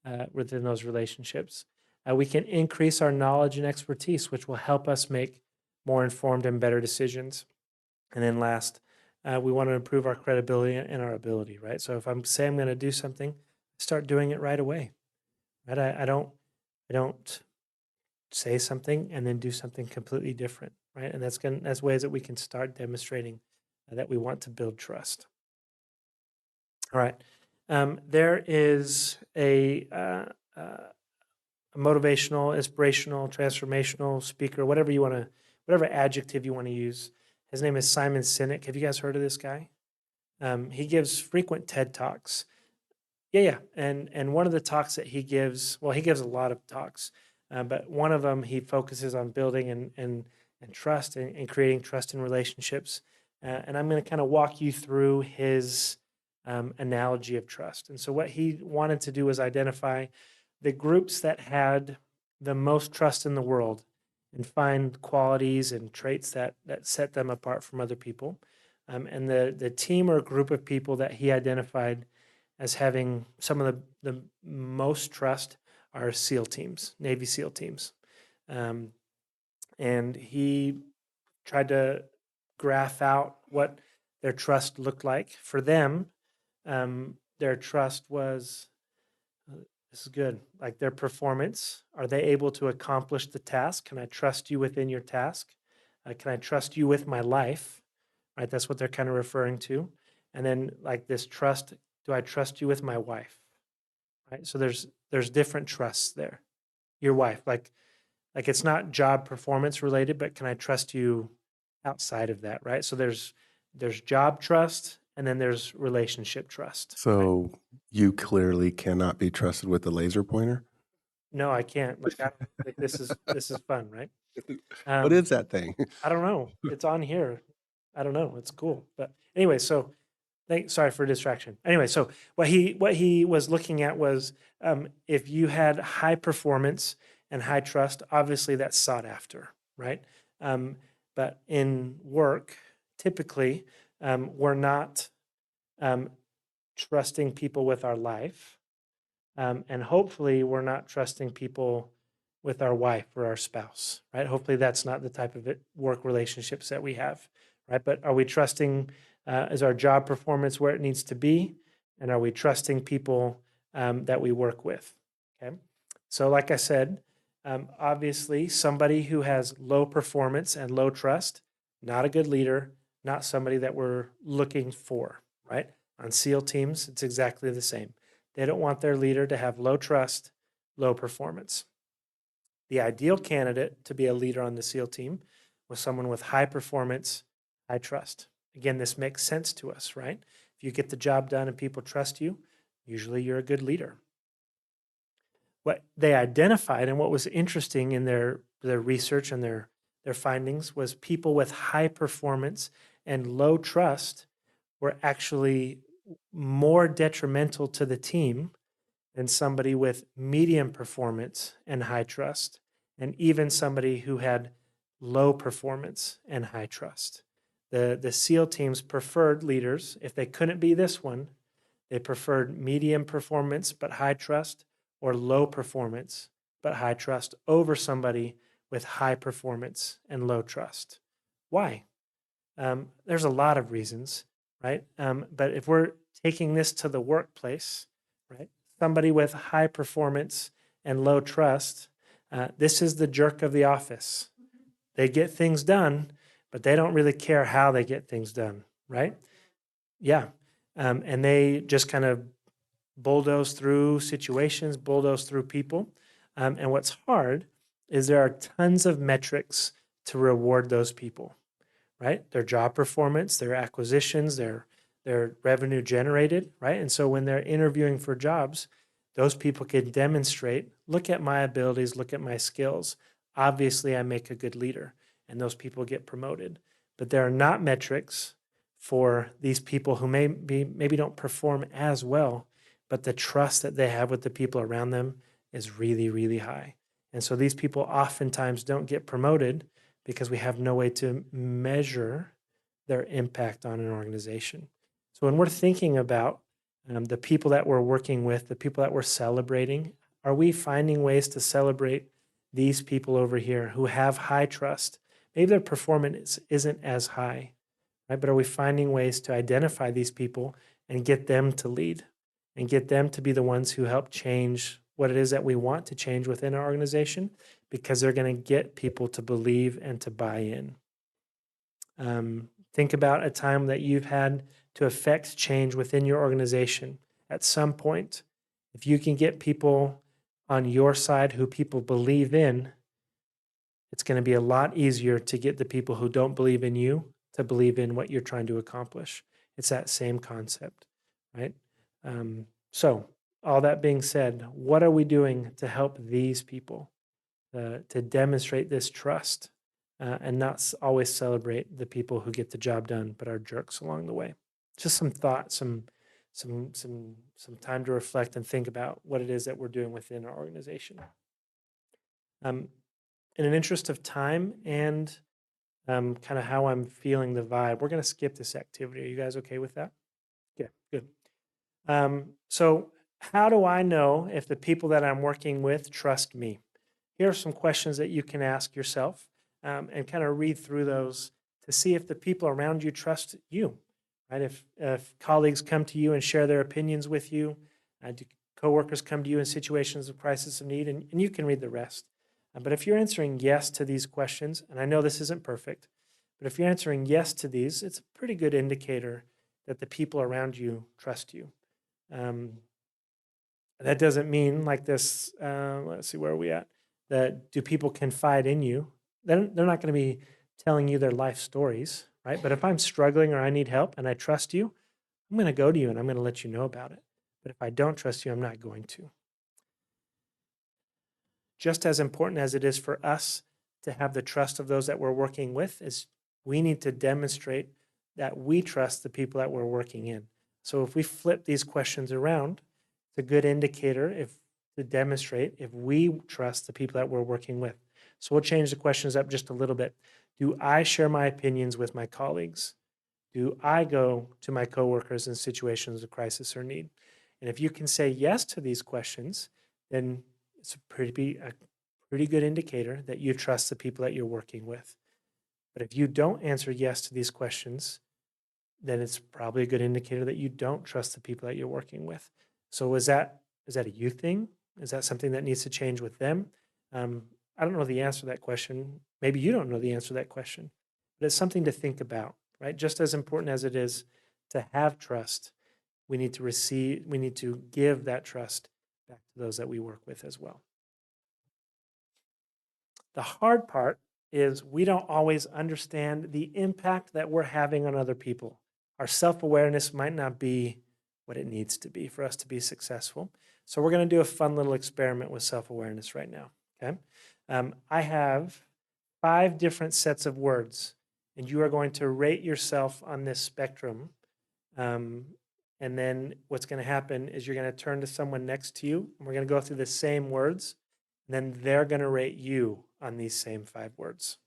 those relationships. We can increase our knowledge and expertise, which will help us make more informed and better decisions. And then last, we want to improve our credibility and our ability, right? So if I'm saying I'm going to do something, start doing it right away. Right? I don't say something and then do something completely different, right? And that's ways that we can start demonstrating that we want to build trust. All right. There is a motivational, inspirational, transformational speaker, whatever adjective you want to use. His name is Simon Sinek. Have you guys heard of this guy? He gives frequent TED Talks. Yeah. And one of the talks that he gives, well, he gives a lot of talks, but one of them he focuses on building and trust and creating trust in relationships. And I'm going to kind of walk you through his analogy of trust. And so what he wanted to do was identify the groups that had the most trust in the world and find qualities and traits that set them apart from other people. And the team or group of people that he identified as having some of the most trust are SEAL teams, Navy SEAL teams. And he tried to graph out what their trust looked like. For them, their trust was, this is good, like their performance. Are they able to accomplish the task? Can I trust you within your task? Can I trust you with my life? Right, that's what they're kind of referring to. And then like this trust, do I trust you with my wife? Right, so there's different trusts there. Your wife, like it's not job performance related, but can I trust you outside of that, right? So there's job trust and then there's relationship trust. Right? So you clearly cannot be trusted with the laser pointer. No, I can't. Like this is fun, right? What is that thing? I don't know. It's on here. I don't know. It's cool. But anyway, so sorry for distraction. Anyway, so what he was looking at was if you had high performance and high trust, obviously that's sought after, right? But in work, typically, we're not trusting people with our life. And hopefully we're not trusting people with our wife or our spouse, right? Hopefully that's not the type of work relationships that we have, right? But are we trusting, is our job performance where it needs to be? And are we trusting people that we work with. Okay. So like I said, obviously somebody who has low performance and low trust, not a good leader, not somebody that we're looking for, right? On SEAL teams, it's exactly the same. They don't want their leader to have low trust, low performance. The ideal candidate to be a leader on the SEAL team was someone with high performance, high trust. Again, this makes sense to us, right? If you get the job done and people trust you, usually you're a good leader. What they identified and what was interesting in their research and their findings was people with high performance and low trust were actually more detrimental to the team than somebody with medium performance and high trust, and even somebody who had low performance and high trust. The SEAL teams preferred leaders, if they couldn't be this one, they preferred medium performance but high trust, or low performance but high trust over somebody with high performance and low trust. Why? There's a lot of reasons, right? But if we're taking this to the workplace, right? Somebody with high performance and low trust, this is the jerk of the office. They get things done, but they don't really care how they get things done, right? Yeah. And they just kind of bulldoze through situations, bulldoze through people. And what's hard is there are tons of metrics to reward those people, right? Their job performance, their acquisitions, their revenue generated, right? And so when they're interviewing for jobs, those people can demonstrate, look at my abilities, look at my skills. Obviously, I make a good leader, and those people get promoted. But there are not metrics for these people who maybe don't perform as well, but the trust that they have with the people around them is really, really high. And so these people oftentimes don't get promoted because we have no way to measure their impact on an organization. So when we're thinking about the people that we're working with, the people that we're celebrating, are we finding ways to celebrate these people over here who have high trust? Maybe their performance isn't as high, right? But are we finding ways to identify these people and get them to lead and get them to be the ones who help change what it is that we want to change within our organization, because they're going to get people to believe and to buy in. Think about a time that you've had to affect change within your organization at some point. If you can get people on your side who people believe in, it's going to be a lot easier to get the people who don't believe in you to believe in what you're trying to accomplish. It's that same concept, right? So all that being said, what are we doing to help these people to demonstrate this trust and not always celebrate the people who get the job done but are jerks along the way? Just some thought, some time to reflect and think about what it is that we're doing within our organization. In an interest of time and kind of how I'm feeling the vibe, we're going to skip this activity. Are you guys okay with that? Yeah, good. So how do I know if the people that I'm working with trust me? Here are some questions that you can ask yourself and kind of read through those to see if the people around you trust you, right? If colleagues come to you and share their opinions with you, do coworkers come to you in situations of crisis of need, and you can read the rest. But if you're answering yes to these questions, and I know this isn't perfect, but if you're answering yes to these, it's a pretty good indicator that the people around you trust you. That doesn't mean like this, let's see, where are we at? That do people confide in you? They're not going to be telling you their life stories, right? But if I'm struggling or I need help and I trust you, I'm going to go to you and I'm going to let you know about it. But if I don't trust you, I'm not going to. Just as important as it is for us to have the trust of those that we're working with, is we need to demonstrate that we trust the people that we're working in. So if we flip these questions around, it's a good indicator to demonstrate if we trust the people that we're working with. So we'll change the questions up just a little bit. Do I share my opinions with my colleagues? Do I go to my coworkers in situations of crisis or need? And if you can say yes to these questions, then it's a pretty good indicator that you trust the people that you're working with. But if you don't answer yes to these questions, then it's probably a good indicator that you don't trust the people that you're working with. So is that Is that a you thing? Is that something that needs to change with them? I don't know the answer to that question. Maybe you don't know the answer to that question, but it's something to think about, right? Just as important as it is to have trust, we need to give that trust back to those that we work with as well. The hard part is we don't always understand the impact that we're having on other people. Our self-awareness might not be what it needs to be for us to be successful. So we're going to do a fun little experiment with self-awareness right now, okay? I have 5 different sets of words, and you are going to rate yourself on this spectrum. And then what's going to happen is you're going to turn to someone next to you, and we're going to go through the same words, and then they're going to rate you on these same 5 words.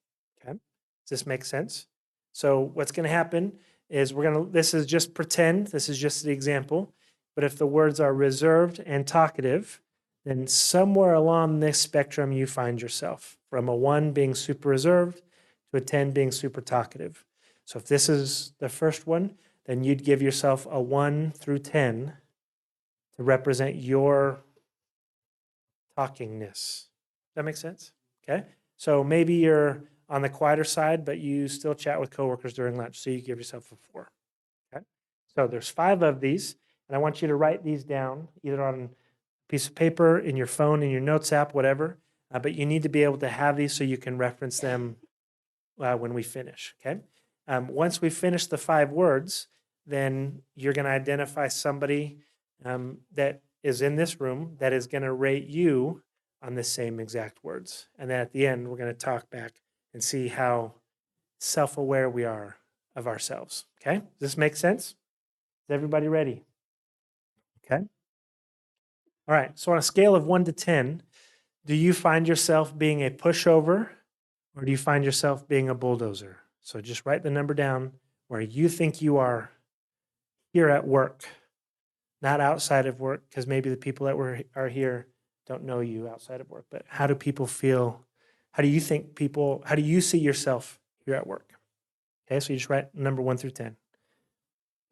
Okay? Does this make sense? So what's going to happen is this is just pretend, this is just the example, but if the words are reserved and talkative, then somewhere along this spectrum you find yourself, from a 1 being super reserved to a 10 being super talkative. So if this is the first one, then you'd give yourself a 1 through 10 to represent your talkingness. Does that make sense? Okay. So maybe you're on the quieter side, but you still chat with coworkers during lunch, so you give yourself a 4. Okay. So there's 5 of these, and I want you to write these down either on a piece of paper, in your phone, in your notes app, whatever. But you need to be able to have these so you can reference them when we finish. Okay. Once we finish the 5 words, then you're going to identify somebody that is in this room that is going to rate you on the same exact words. And then at the end, we're going to talk back and see how self-aware we are of ourselves. Okay? Does this make sense? Is everybody ready? Okay. All right. So on a scale of 1 to 10, do you find yourself being a pushover, or do you find yourself being a bulldozer? So just write the number down where you think you are here at work, not outside of work, because maybe the people that are here don't know you outside of work. But how do people feel? How do you see yourself here at work? Okay, so you just write number 1 through 10.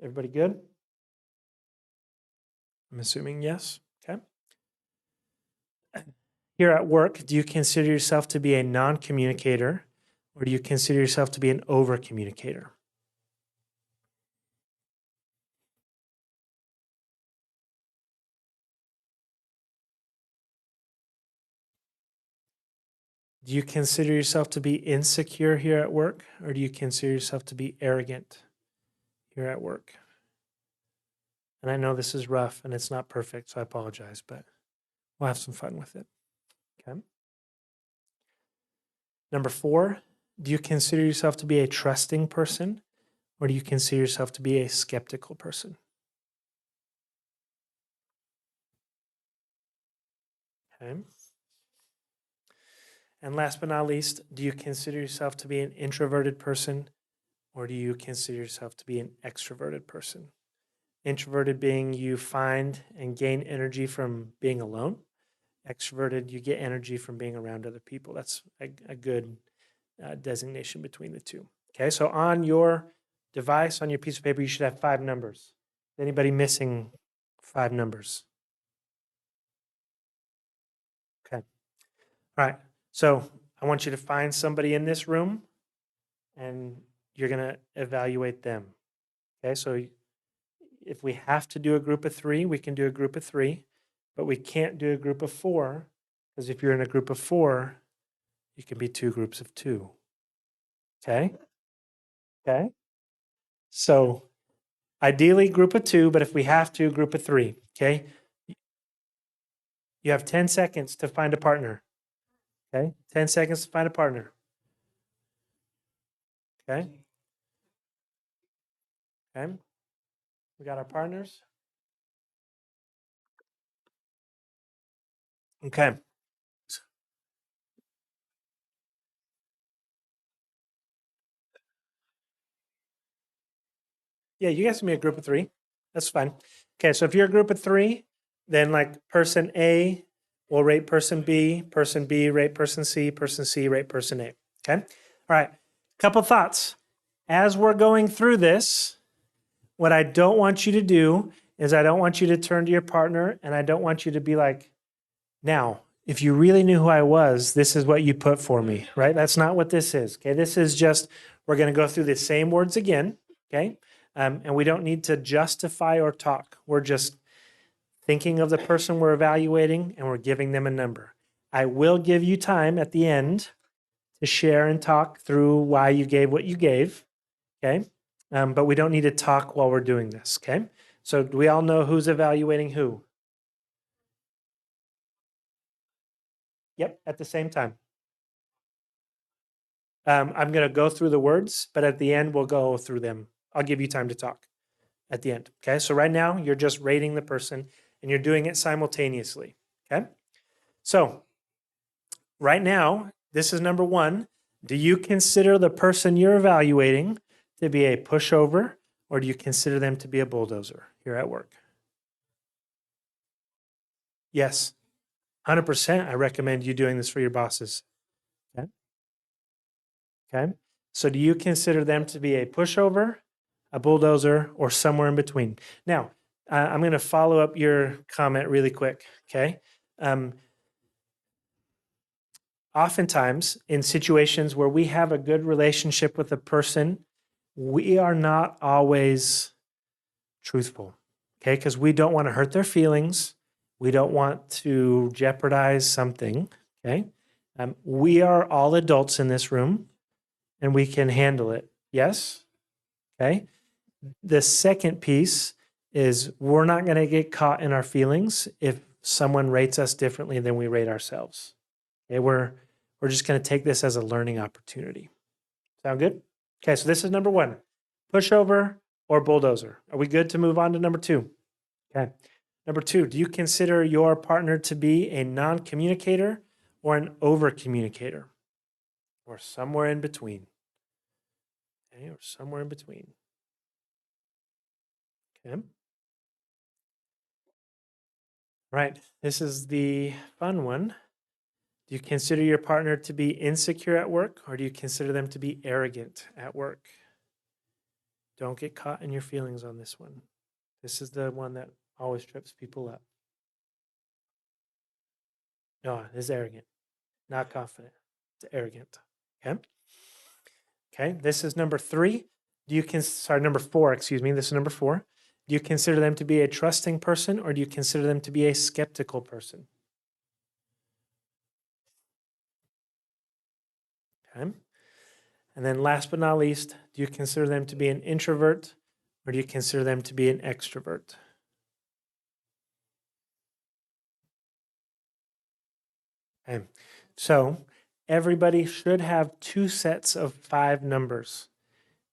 Everybody good? I'm assuming yes. Okay. Here at work, do you consider yourself to be a non-communicator, or do you consider yourself to be an over-communicator? Do you consider yourself to be insecure here at work, or do you consider yourself to be arrogant here at work? And I know this is rough and it's not perfect, so I apologize, but we'll have some fun with it. Okay. Number 4, do you consider yourself to be a trusting person, or do you consider yourself to be a skeptical person? Okay. And last but not least, do you consider yourself to be an introverted person, or do you consider yourself to be an extroverted person? Introverted being you find and gain energy from being alone. Extroverted, you get energy from being around other people. That's a good designation between the two. Okay, so on your device, on your piece of paper, you should have 5 numbers. Is anybody missing 5 numbers? Okay. All right. So I want you to find somebody in this room, and you're going to evaluate them. Okay, so if we have to do a group of 3, we can do a group of 3, but we can't do a group of 4, because if you're in a group of 4, you can be 2 groups of 2. Okay? Okay? So ideally group of 2, but if we have to, group of 3. Okay? You have 10 seconds to find a partner. Okay? 10 seconds to find a partner. Okay? Okay? We got our partners. Okay. Yeah, you guys can be a group of 3. That's fine. Okay, so if you're a group of 3, then like person A will rate person B rate person C rate person A. Okay? All right. Couple thoughts. As we're going through this, what I don't want you to do is I don't want you to turn to your partner and I don't want you to be like, now, if you really knew who I was, this is what you put for me, right? That's not what this is. Okay. This is just, we're going to go through the same words again. Okay. And we don't need to justify or talk. We're just thinking of the person we're evaluating and we're giving them a number. I will give you time at the end to share and talk through why you gave what you gave. Okay. But we don't need to talk while we're doing this. Okay. So do we all know who's evaluating who? Yep, at the same time. I'm going to go through the words, but at the end, we'll go through them. I'll give you time to talk at the end. Okay. So right now, you're just rating the person and you're doing it simultaneously. Okay. So right now, this is number one. Do you consider the person you're evaluating to be a pushover, or do you consider them to be a bulldozer here at work? Yes, 100%. I recommend you doing this for your bosses. Okay. Okay. So do you consider them to be a pushover, a bulldozer, or somewhere in between? Now, I'm going to follow up your comment really quick. Okay. Oftentimes, in situations where we have a good relationship with a person, we are not always truthful, okay? Because we don't want to hurt their feelings. We don't want to jeopardize something, okay? We are all adults in this room, and we can handle it. Yes? Okay? The second piece is we're not going to get caught in our feelings if someone rates us differently than we rate ourselves. Okay, we're just going to take this as a learning opportunity. Sound good? Okay, so this is number one, pushover or bulldozer. Are we good to move on to number two? Okay. Number two, do you consider your partner to be a non-communicator or an over-communicator? Or somewhere in between? Okay, or somewhere in between. Okay. Right, this is the fun one. Do you consider your partner to be insecure at work, or do you consider them to be arrogant at work? Don't get caught in your feelings on this one. This is the one that always trips people up. No, it's arrogant, not confident. It's arrogant. Okay. Okay. This is number three. Number four, excuse me. This is number four. Do you consider them to be a trusting person, or do you consider them to be a skeptical person? Okay. And then last but not least, do you consider them to be an introvert, or do you consider them to be an extrovert? Okay. So everybody should have 2 sets of 5 numbers.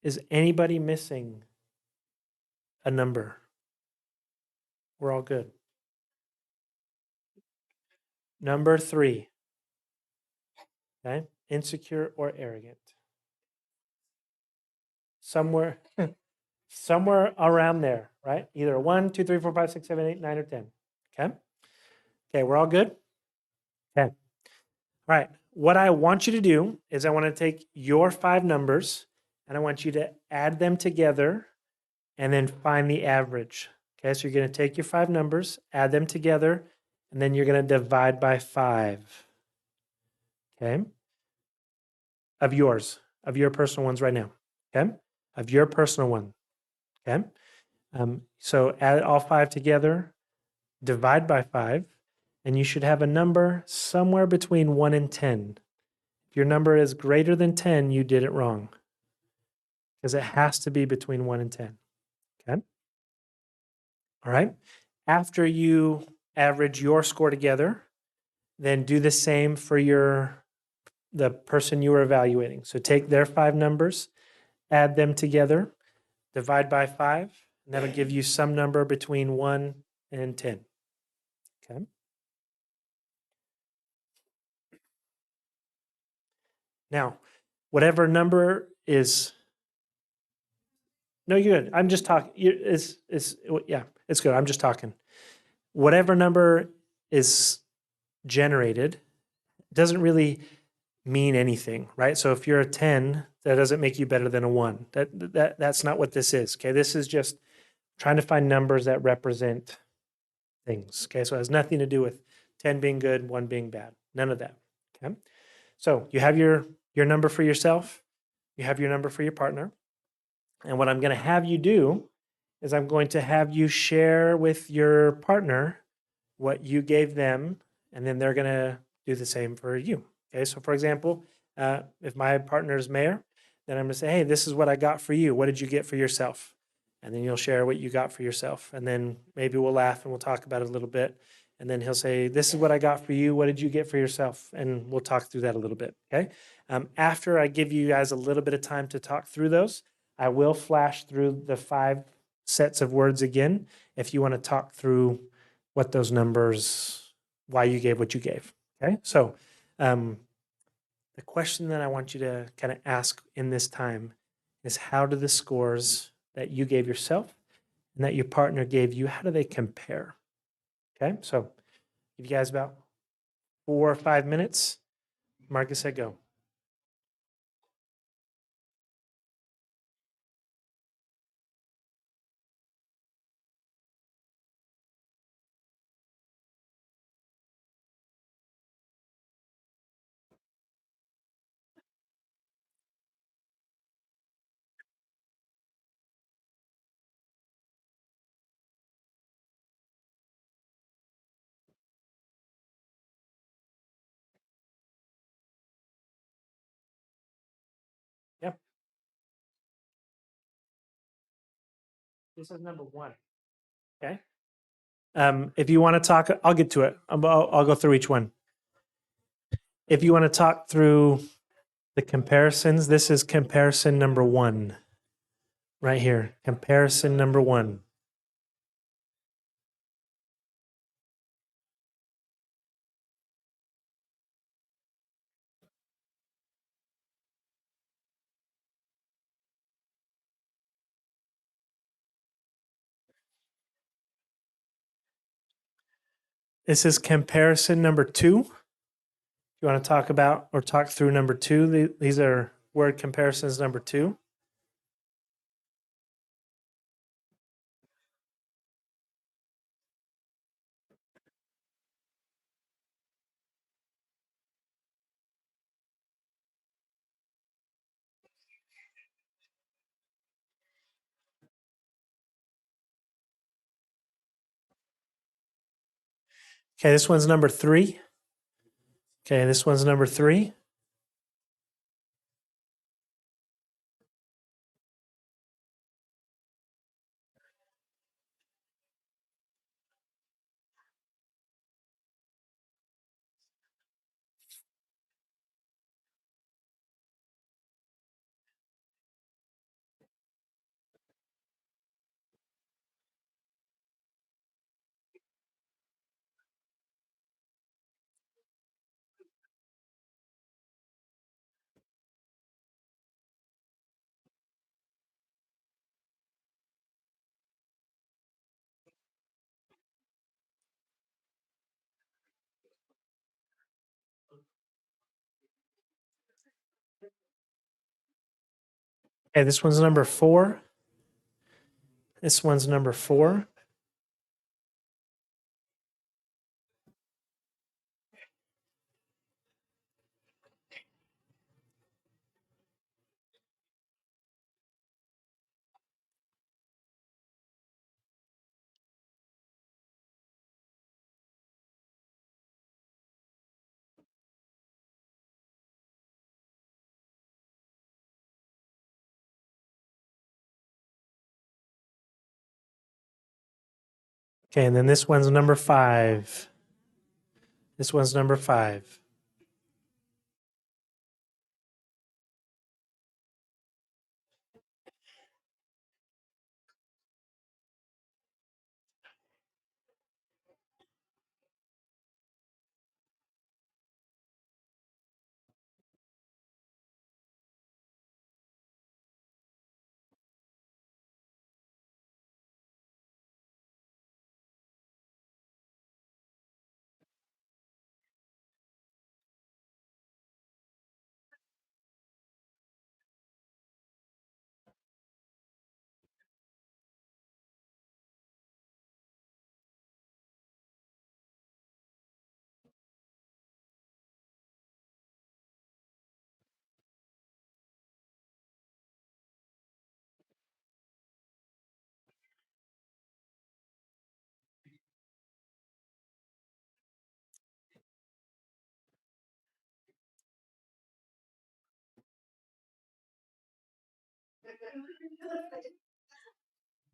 Is anybody missing a number? We're all good. Number 3. Okay. Insecure or arrogant. Somewhere around there, right? Either 1, 2, 3, 4, 5, 6, 7, 8, 9, or 10. Okay. Okay, we're all good? Okay. All right. What I want you to do is I want to take your 5 numbers and I want you to add them together and then find the average. Okay, so you're going to take your 5 numbers, add them together, and then you're going to divide by 5. Okay? Of your personal ones right now. Okay? Of your personal one. Okay? So add all 5 together, divide by 5, and you should have a number somewhere between 1 and 10. If your number is greater than 10, you did it wrong. Because it has to be between 1 and 10. Okay? All right? After you average your score together, then do the same for the person you are evaluating. So take their 5 numbers, add them together, divide by 5, and that'll give you some number between 1 and 10. Okay? Now, whatever number is... No, you're good. I'm just talking. Yeah, it's good. I'm just talking. Whatever number is generated doesn't really mean anything, right? So if you're a 10, that doesn't make you better than a 1. That's not what this is. Okay, this is just trying to find numbers that represent things. Okay, so it has nothing to do with 10 being good, 1 being bad. None of that. Okay. So you have your number for yourself, you have your number for your partner. And what I'm going to have you do is I'm going to have you share with your partner what you gave them, and then they're going to do the same for you. Okay, so for example, if my partner is Mayor, then I'm going to say, hey, this is what I got for you. What did you get for yourself? And then you'll share what you got for yourself. And then maybe we'll laugh and we'll talk about it a little bit. And then he'll say, this is what I got for you. What did you get for yourself? And we'll talk through that a little bit. Okay. After I give you guys a little bit of time to talk through those, I will flash through the 5 sets of words again if you want to talk through what those numbers, why you gave what you gave. Okay. So the question that I want you to kind of ask in this time is, how do the scores that you gave yourself and that your partner gave you, how do they compare? Okay, so give you guys about 4 or 5 minutes. Marcus said go. Yep. This is number 1. Okay. If you want to talk, I'll get to it. I'll go through each one. If you want to talk through the comparisons, this is comparison number 1 right here. Comparison number 1. This is comparison number 2. If you want to talk about or talk through number 2, these are word comparisons number 2. Okay, this one's number 3. Okay, this one's number 3. Okay, this one's number 4. This one's number 4. Okay, and then this one's number 5. This one's number 5.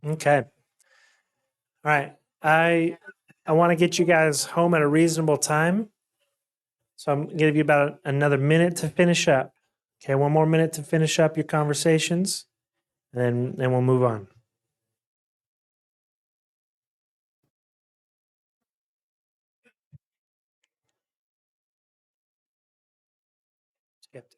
Okay. All right. I want to get you guys home at a reasonable time. So I'm going to give you about another minute to finish up. Okay, one more minute to finish up your conversations, and then we'll move on. Skip.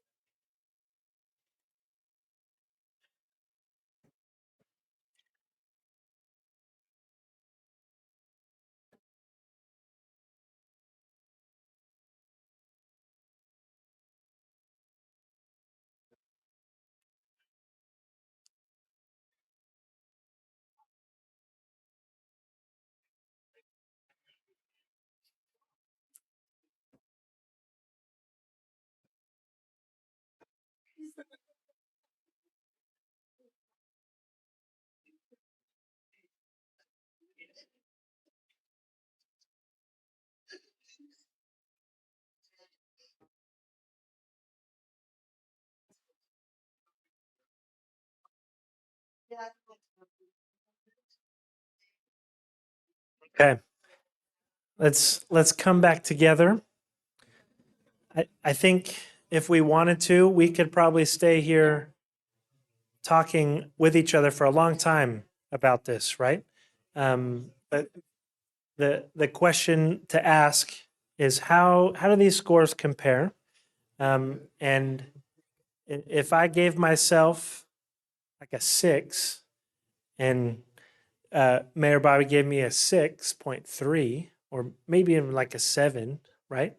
Okay. Let's come back together. I think if we wanted to, we could probably stay here talking with each other for a long time about this, right? But the question to ask is how do these scores compare? And if I gave myself like a 6 and Mayor Bobby gave me a 6.3 or maybe even like a 7, right?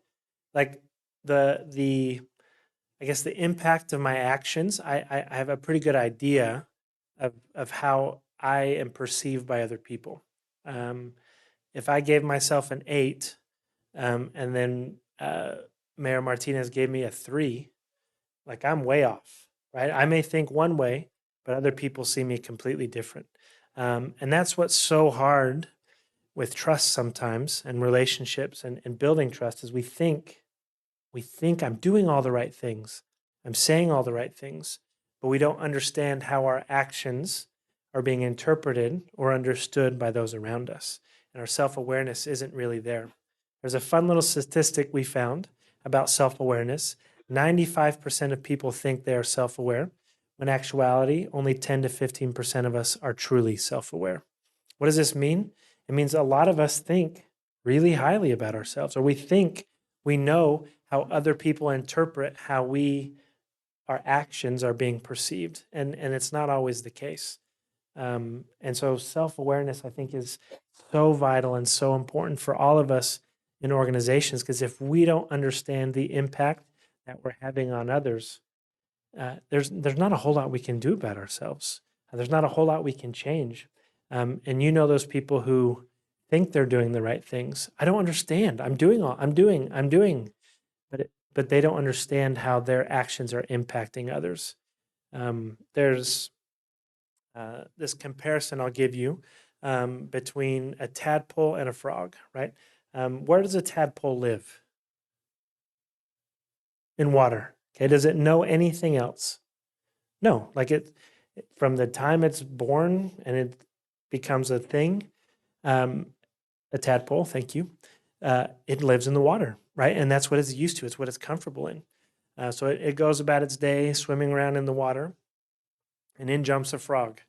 Like the I guess the impact of my actions, I have a pretty good idea of how I am perceived by other people. If I gave myself an 8, and then Mayor Martinez gave me a 3, like I'm way off, right? I may think one way, but other people see me completely different. And that's what's so hard with trust sometimes and relationships and building trust is we think I'm doing all the right things. I'm saying all the right things, but we don't understand how our actions are being interpreted or understood by those around us. And our self-awareness isn't really there. There's a fun little statistic we found about self-awareness. 95% of people think they are self-aware, when in actuality, only 10 to 15% of us are truly self-aware. What does this mean? It means a lot of us think really highly about ourselves, or we think we know how other people interpret how our actions are being perceived, and it's not always the case. And so self-awareness, I think, is so vital and so important for all of us in organizations, because if we don't understand the impact that we're having on others, there's not a whole lot we can do about ourselves. There's not a whole lot we can change. And you know those people who think they're doing the right things. I don't understand. I'm doing, but they don't understand how their actions are impacting others. There's this comparison I'll give you between a tadpole and a frog, right? Where does a tadpole live? In water. Okay, does it know anything else? No, like from the time it's born and it becomes a thing, a tadpole, thank you, it lives in the water, right? And that's what it's used to. It's what it's comfortable in. So it goes about its day swimming around in the water, and in jumps a frog.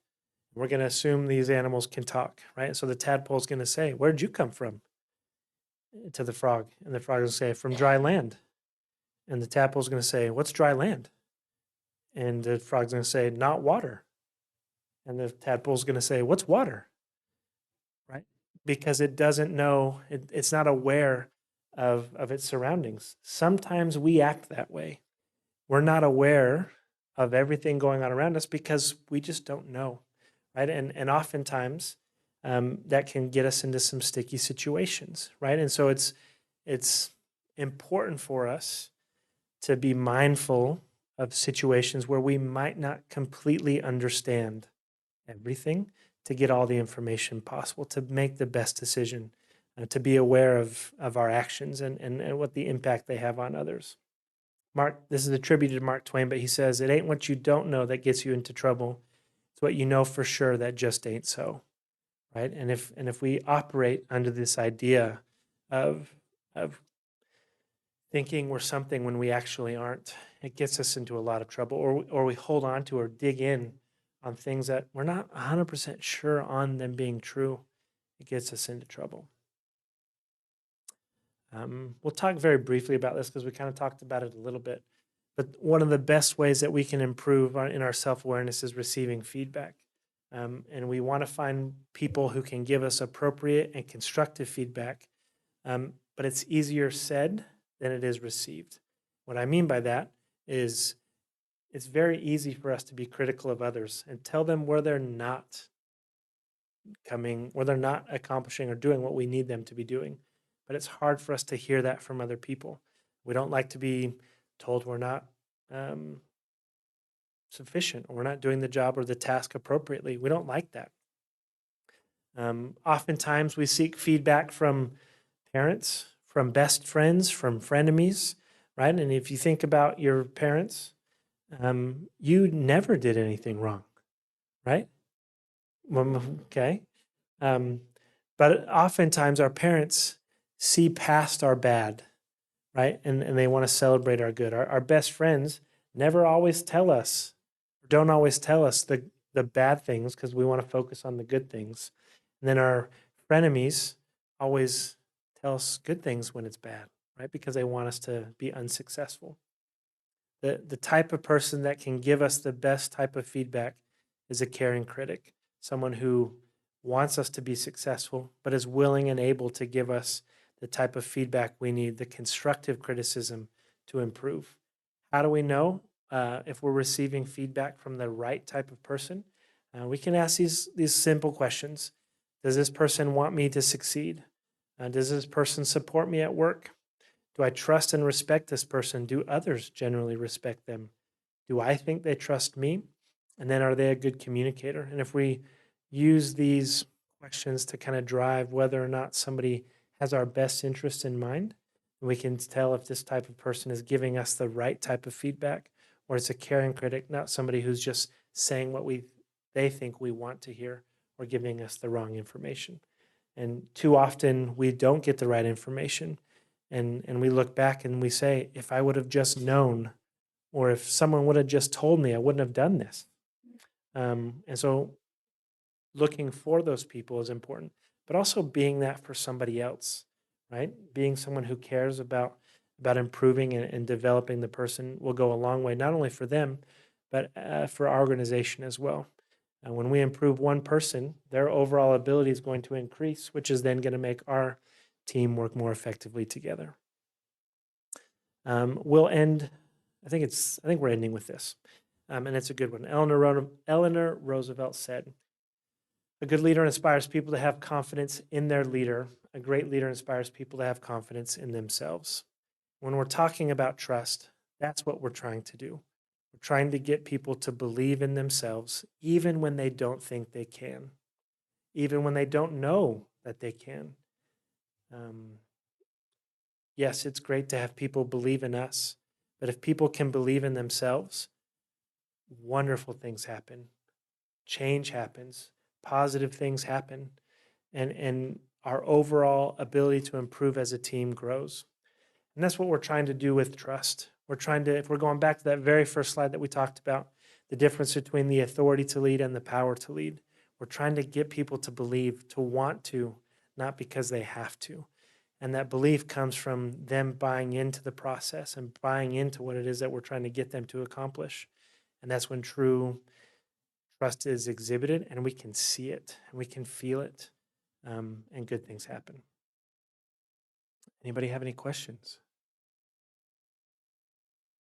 We're going to assume these animals can talk, right? So the tadpole is going to say, "Where'd you come from?" to the frog. And the frog will say, "From dry land." And the tadpole is going to say, "What's dry land?" And the frog's going to say, "Not water." And the tadpole is going to say, "What's water?" Right? Because it doesn't know, it's not aware of its surroundings. Sometimes we act that way. We're not aware of everything going on around us because we just don't know, right? And oftentimes that can get us into some sticky situations, right? And so it's important for us to be mindful of situations where we might not completely understand everything, to get all the information possible, to make the best decision, to be aware of our actions and what the impact they have on others. This is attributed to Mark Twain, but he says, "It ain't what you don't know that gets you into trouble. It's what you know for sure that just ain't so, right? And if we operate under this idea of thinking we're something when we actually aren't, it gets us into a lot of trouble. Or we hold on to or dig in on things that we're not 100% sure on them being true. It gets us into trouble. We'll talk very briefly about this because we kind of talked about it a little bit. But one of the best ways that we can improve in our self-awareness is receiving feedback. And we want to find people who can give us appropriate and constructive feedback. But it's easier said than it is received. What I mean by that is it's very easy for us to be critical of others and tell them where they're not accomplishing or doing what we need them to be doing. But it's hard for us to hear that from other people. We don't like to be told we're not sufficient or we're not doing the job or the task appropriately. We don't like that. Oftentimes we seek feedback from parents, from best friends, from frenemies, right? And if you think about your parents, you never did anything wrong, right? Okay. But oftentimes our parents see past our bad, right? And they want to celebrate our good. Our best friends never always tell us, don't always tell us the bad things because we want to focus on the good things. And then our frenemies always tell us good things when it's bad, right? Because they want us to be unsuccessful. The type of person that can give us the best type of feedback is a caring critic, someone who wants us to be successful, but is willing and able to give us the type of feedback we need, the constructive criticism to improve. How do we know if we're receiving feedback from the right type of person? We can ask these simple questions. Does this person want me to succeed? Does this person support me at work? Do I trust and respect this person? Do others generally respect them? Do I think they trust me? And then are they a good communicator? And if we use these questions to kind of drive whether or not somebody has our best interest in mind, we can tell if this type of person is giving us the right type of feedback, or it's a caring critic, not somebody who's just saying what they think we want to hear or giving us the wrong information. And too often we don't get the right information. And we look back and we say, if I would have just known, or if someone would have just told me, I wouldn't have done this. And so looking for those people is important, but also being that for somebody else, right? Being someone who cares about improving and developing the person will go a long way, not only for them, but for our organization as well. And when we improve one person, their overall ability is going to increase, which is then going to make our team work more effectively together. We'll end, I think we're ending with this, and it's a good one. Eleanor Roosevelt said, "A good leader inspires people to have confidence in their leader. A great leader inspires people to have confidence in themselves." When we're talking about trust, that's what we're trying to do. We're trying to get people to believe in themselves, even when they don't think they can, even when they don't know that they can. Yes, it's great to have people believe in us, but if people can believe in themselves, wonderful things happen. Change happens. Positive things happen. And our overall ability to improve as a team grows. And that's what we're trying to do with trust. We're trying to, if we're going back to that very first slide that we talked about, the difference between the authority to lead and the power to lead. We're trying to get people to believe, to want to, not because they have to. And that belief comes from them buying into the process and buying into what it is that we're trying to get them to accomplish. And that's when true trust is exhibited and we can see it and we can feel it, and good things happen. Anybody have any questions?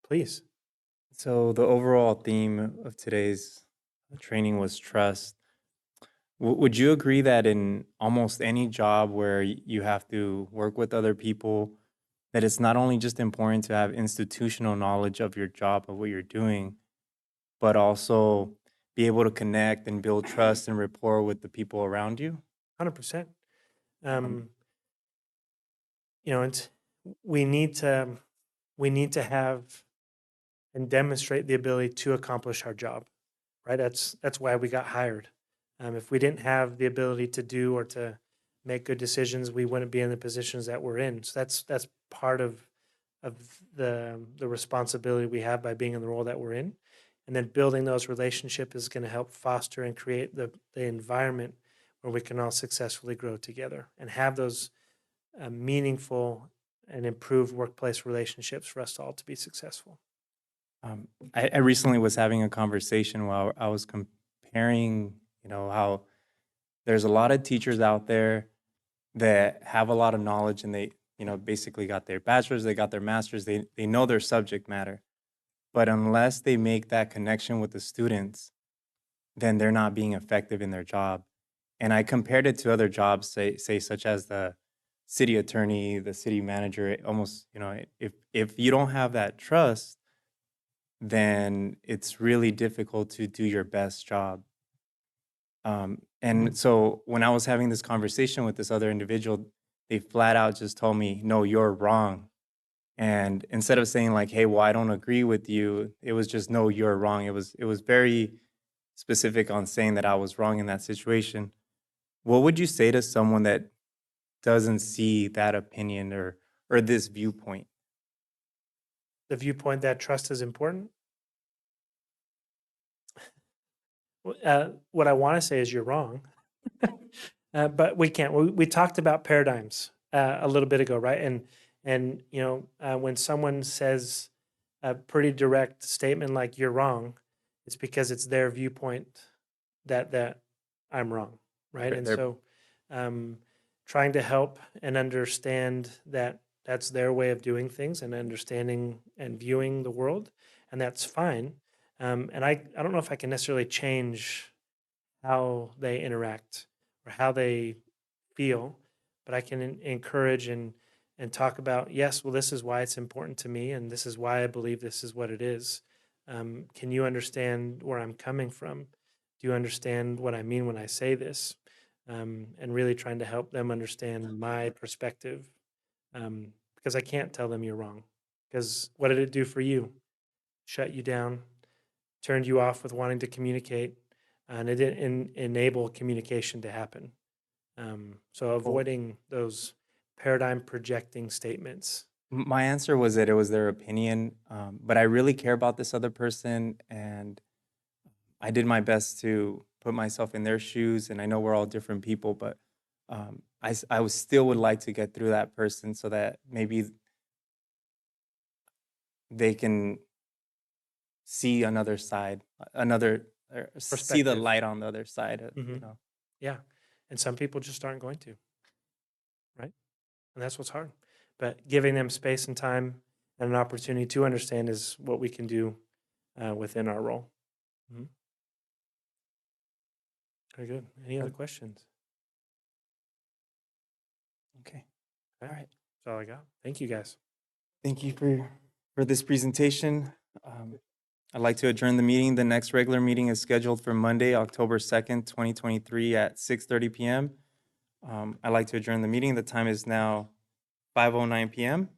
Please. So the overall theme of today's training was trust. Would you agree that in almost any job where you have to work with other people, that it's not only just important to have institutional knowledge of your job, of what you're doing, but also be able to connect and build trust and rapport with the people around you? 100%. We need to have and demonstrate the ability to accomplish our job, right? That's why we got hired. If we didn't have the ability to do or to make good decisions, we wouldn't be in the positions that we're in. So that's part of the responsibility we have by being in the role that we're in. And then building those relationships is going to help foster and create the environment where we can all successfully grow together and have those meaningful and improved workplace relationships for us all to be successful. I recently was having a conversation while I was comparing, how there's a lot of teachers out there that have a lot of knowledge and they, basically got their bachelor's, they got their master's, they know their subject matter. But unless they make that connection with the students, then they're not being effective in their job. And I compared it to other jobs, say such as the city attorney, the city manager. It almost, if you don't have that trust, then it's really difficult to do your best job. And so when I was having this conversation with this other individual, they flat out just told me, no, you're wrong. And instead of saying like, hey, well, I don't agree with you, it was just, no, you're wrong. It was very specific on saying that I was wrong in that situation. What would you say to someone that doesn't see that opinion or this viewpoint? The viewpoint that trust is important. What I want to say is you're wrong, but we can't. We talked about paradigms a little bit ago, right? And when someone says a pretty direct statement like "you're wrong," it's because it's their viewpoint that I'm wrong, right? And They're- so, trying to help and understand that that's their way of doing things and understanding and viewing the world, and that's fine. And I don't know if I can necessarily change how they interact or how they feel, but I can encourage and talk about, yes, well, this is why it's important to me, and this is why I believe this is what it is. Can you understand where I'm coming from? Do you understand what I mean when I say this? And really trying to help them understand my perspective, because I can't tell them you're wrong. Because what did it do for you? Shut you down, turned you off with wanting to communicate, and it didn't enable communication to happen. So avoiding those paradigm projecting statements. My answer was that it was their opinion, but I really care about this other person, and I did my best to put myself in their shoes. And I know we're all different people, but still would like to get through that person so that maybe they can see another side, see the Perspective. light on the other side. Mhm. Yeah. And some people just aren't going to, right? And that's what's hard. But giving them space and time and an opportunity to understand is what we can do within our role. Mhm. Very good. Any other questions? Okay. All All right. That's all I got. Thank you, guys. Thank you for this presentation. I'd like to adjourn the meeting. The next regular meeting is scheduled for Monday, October 2nd, 2023 at 6:30 p.m. I'd like to adjourn the meeting. The time is now 5:09 p.m.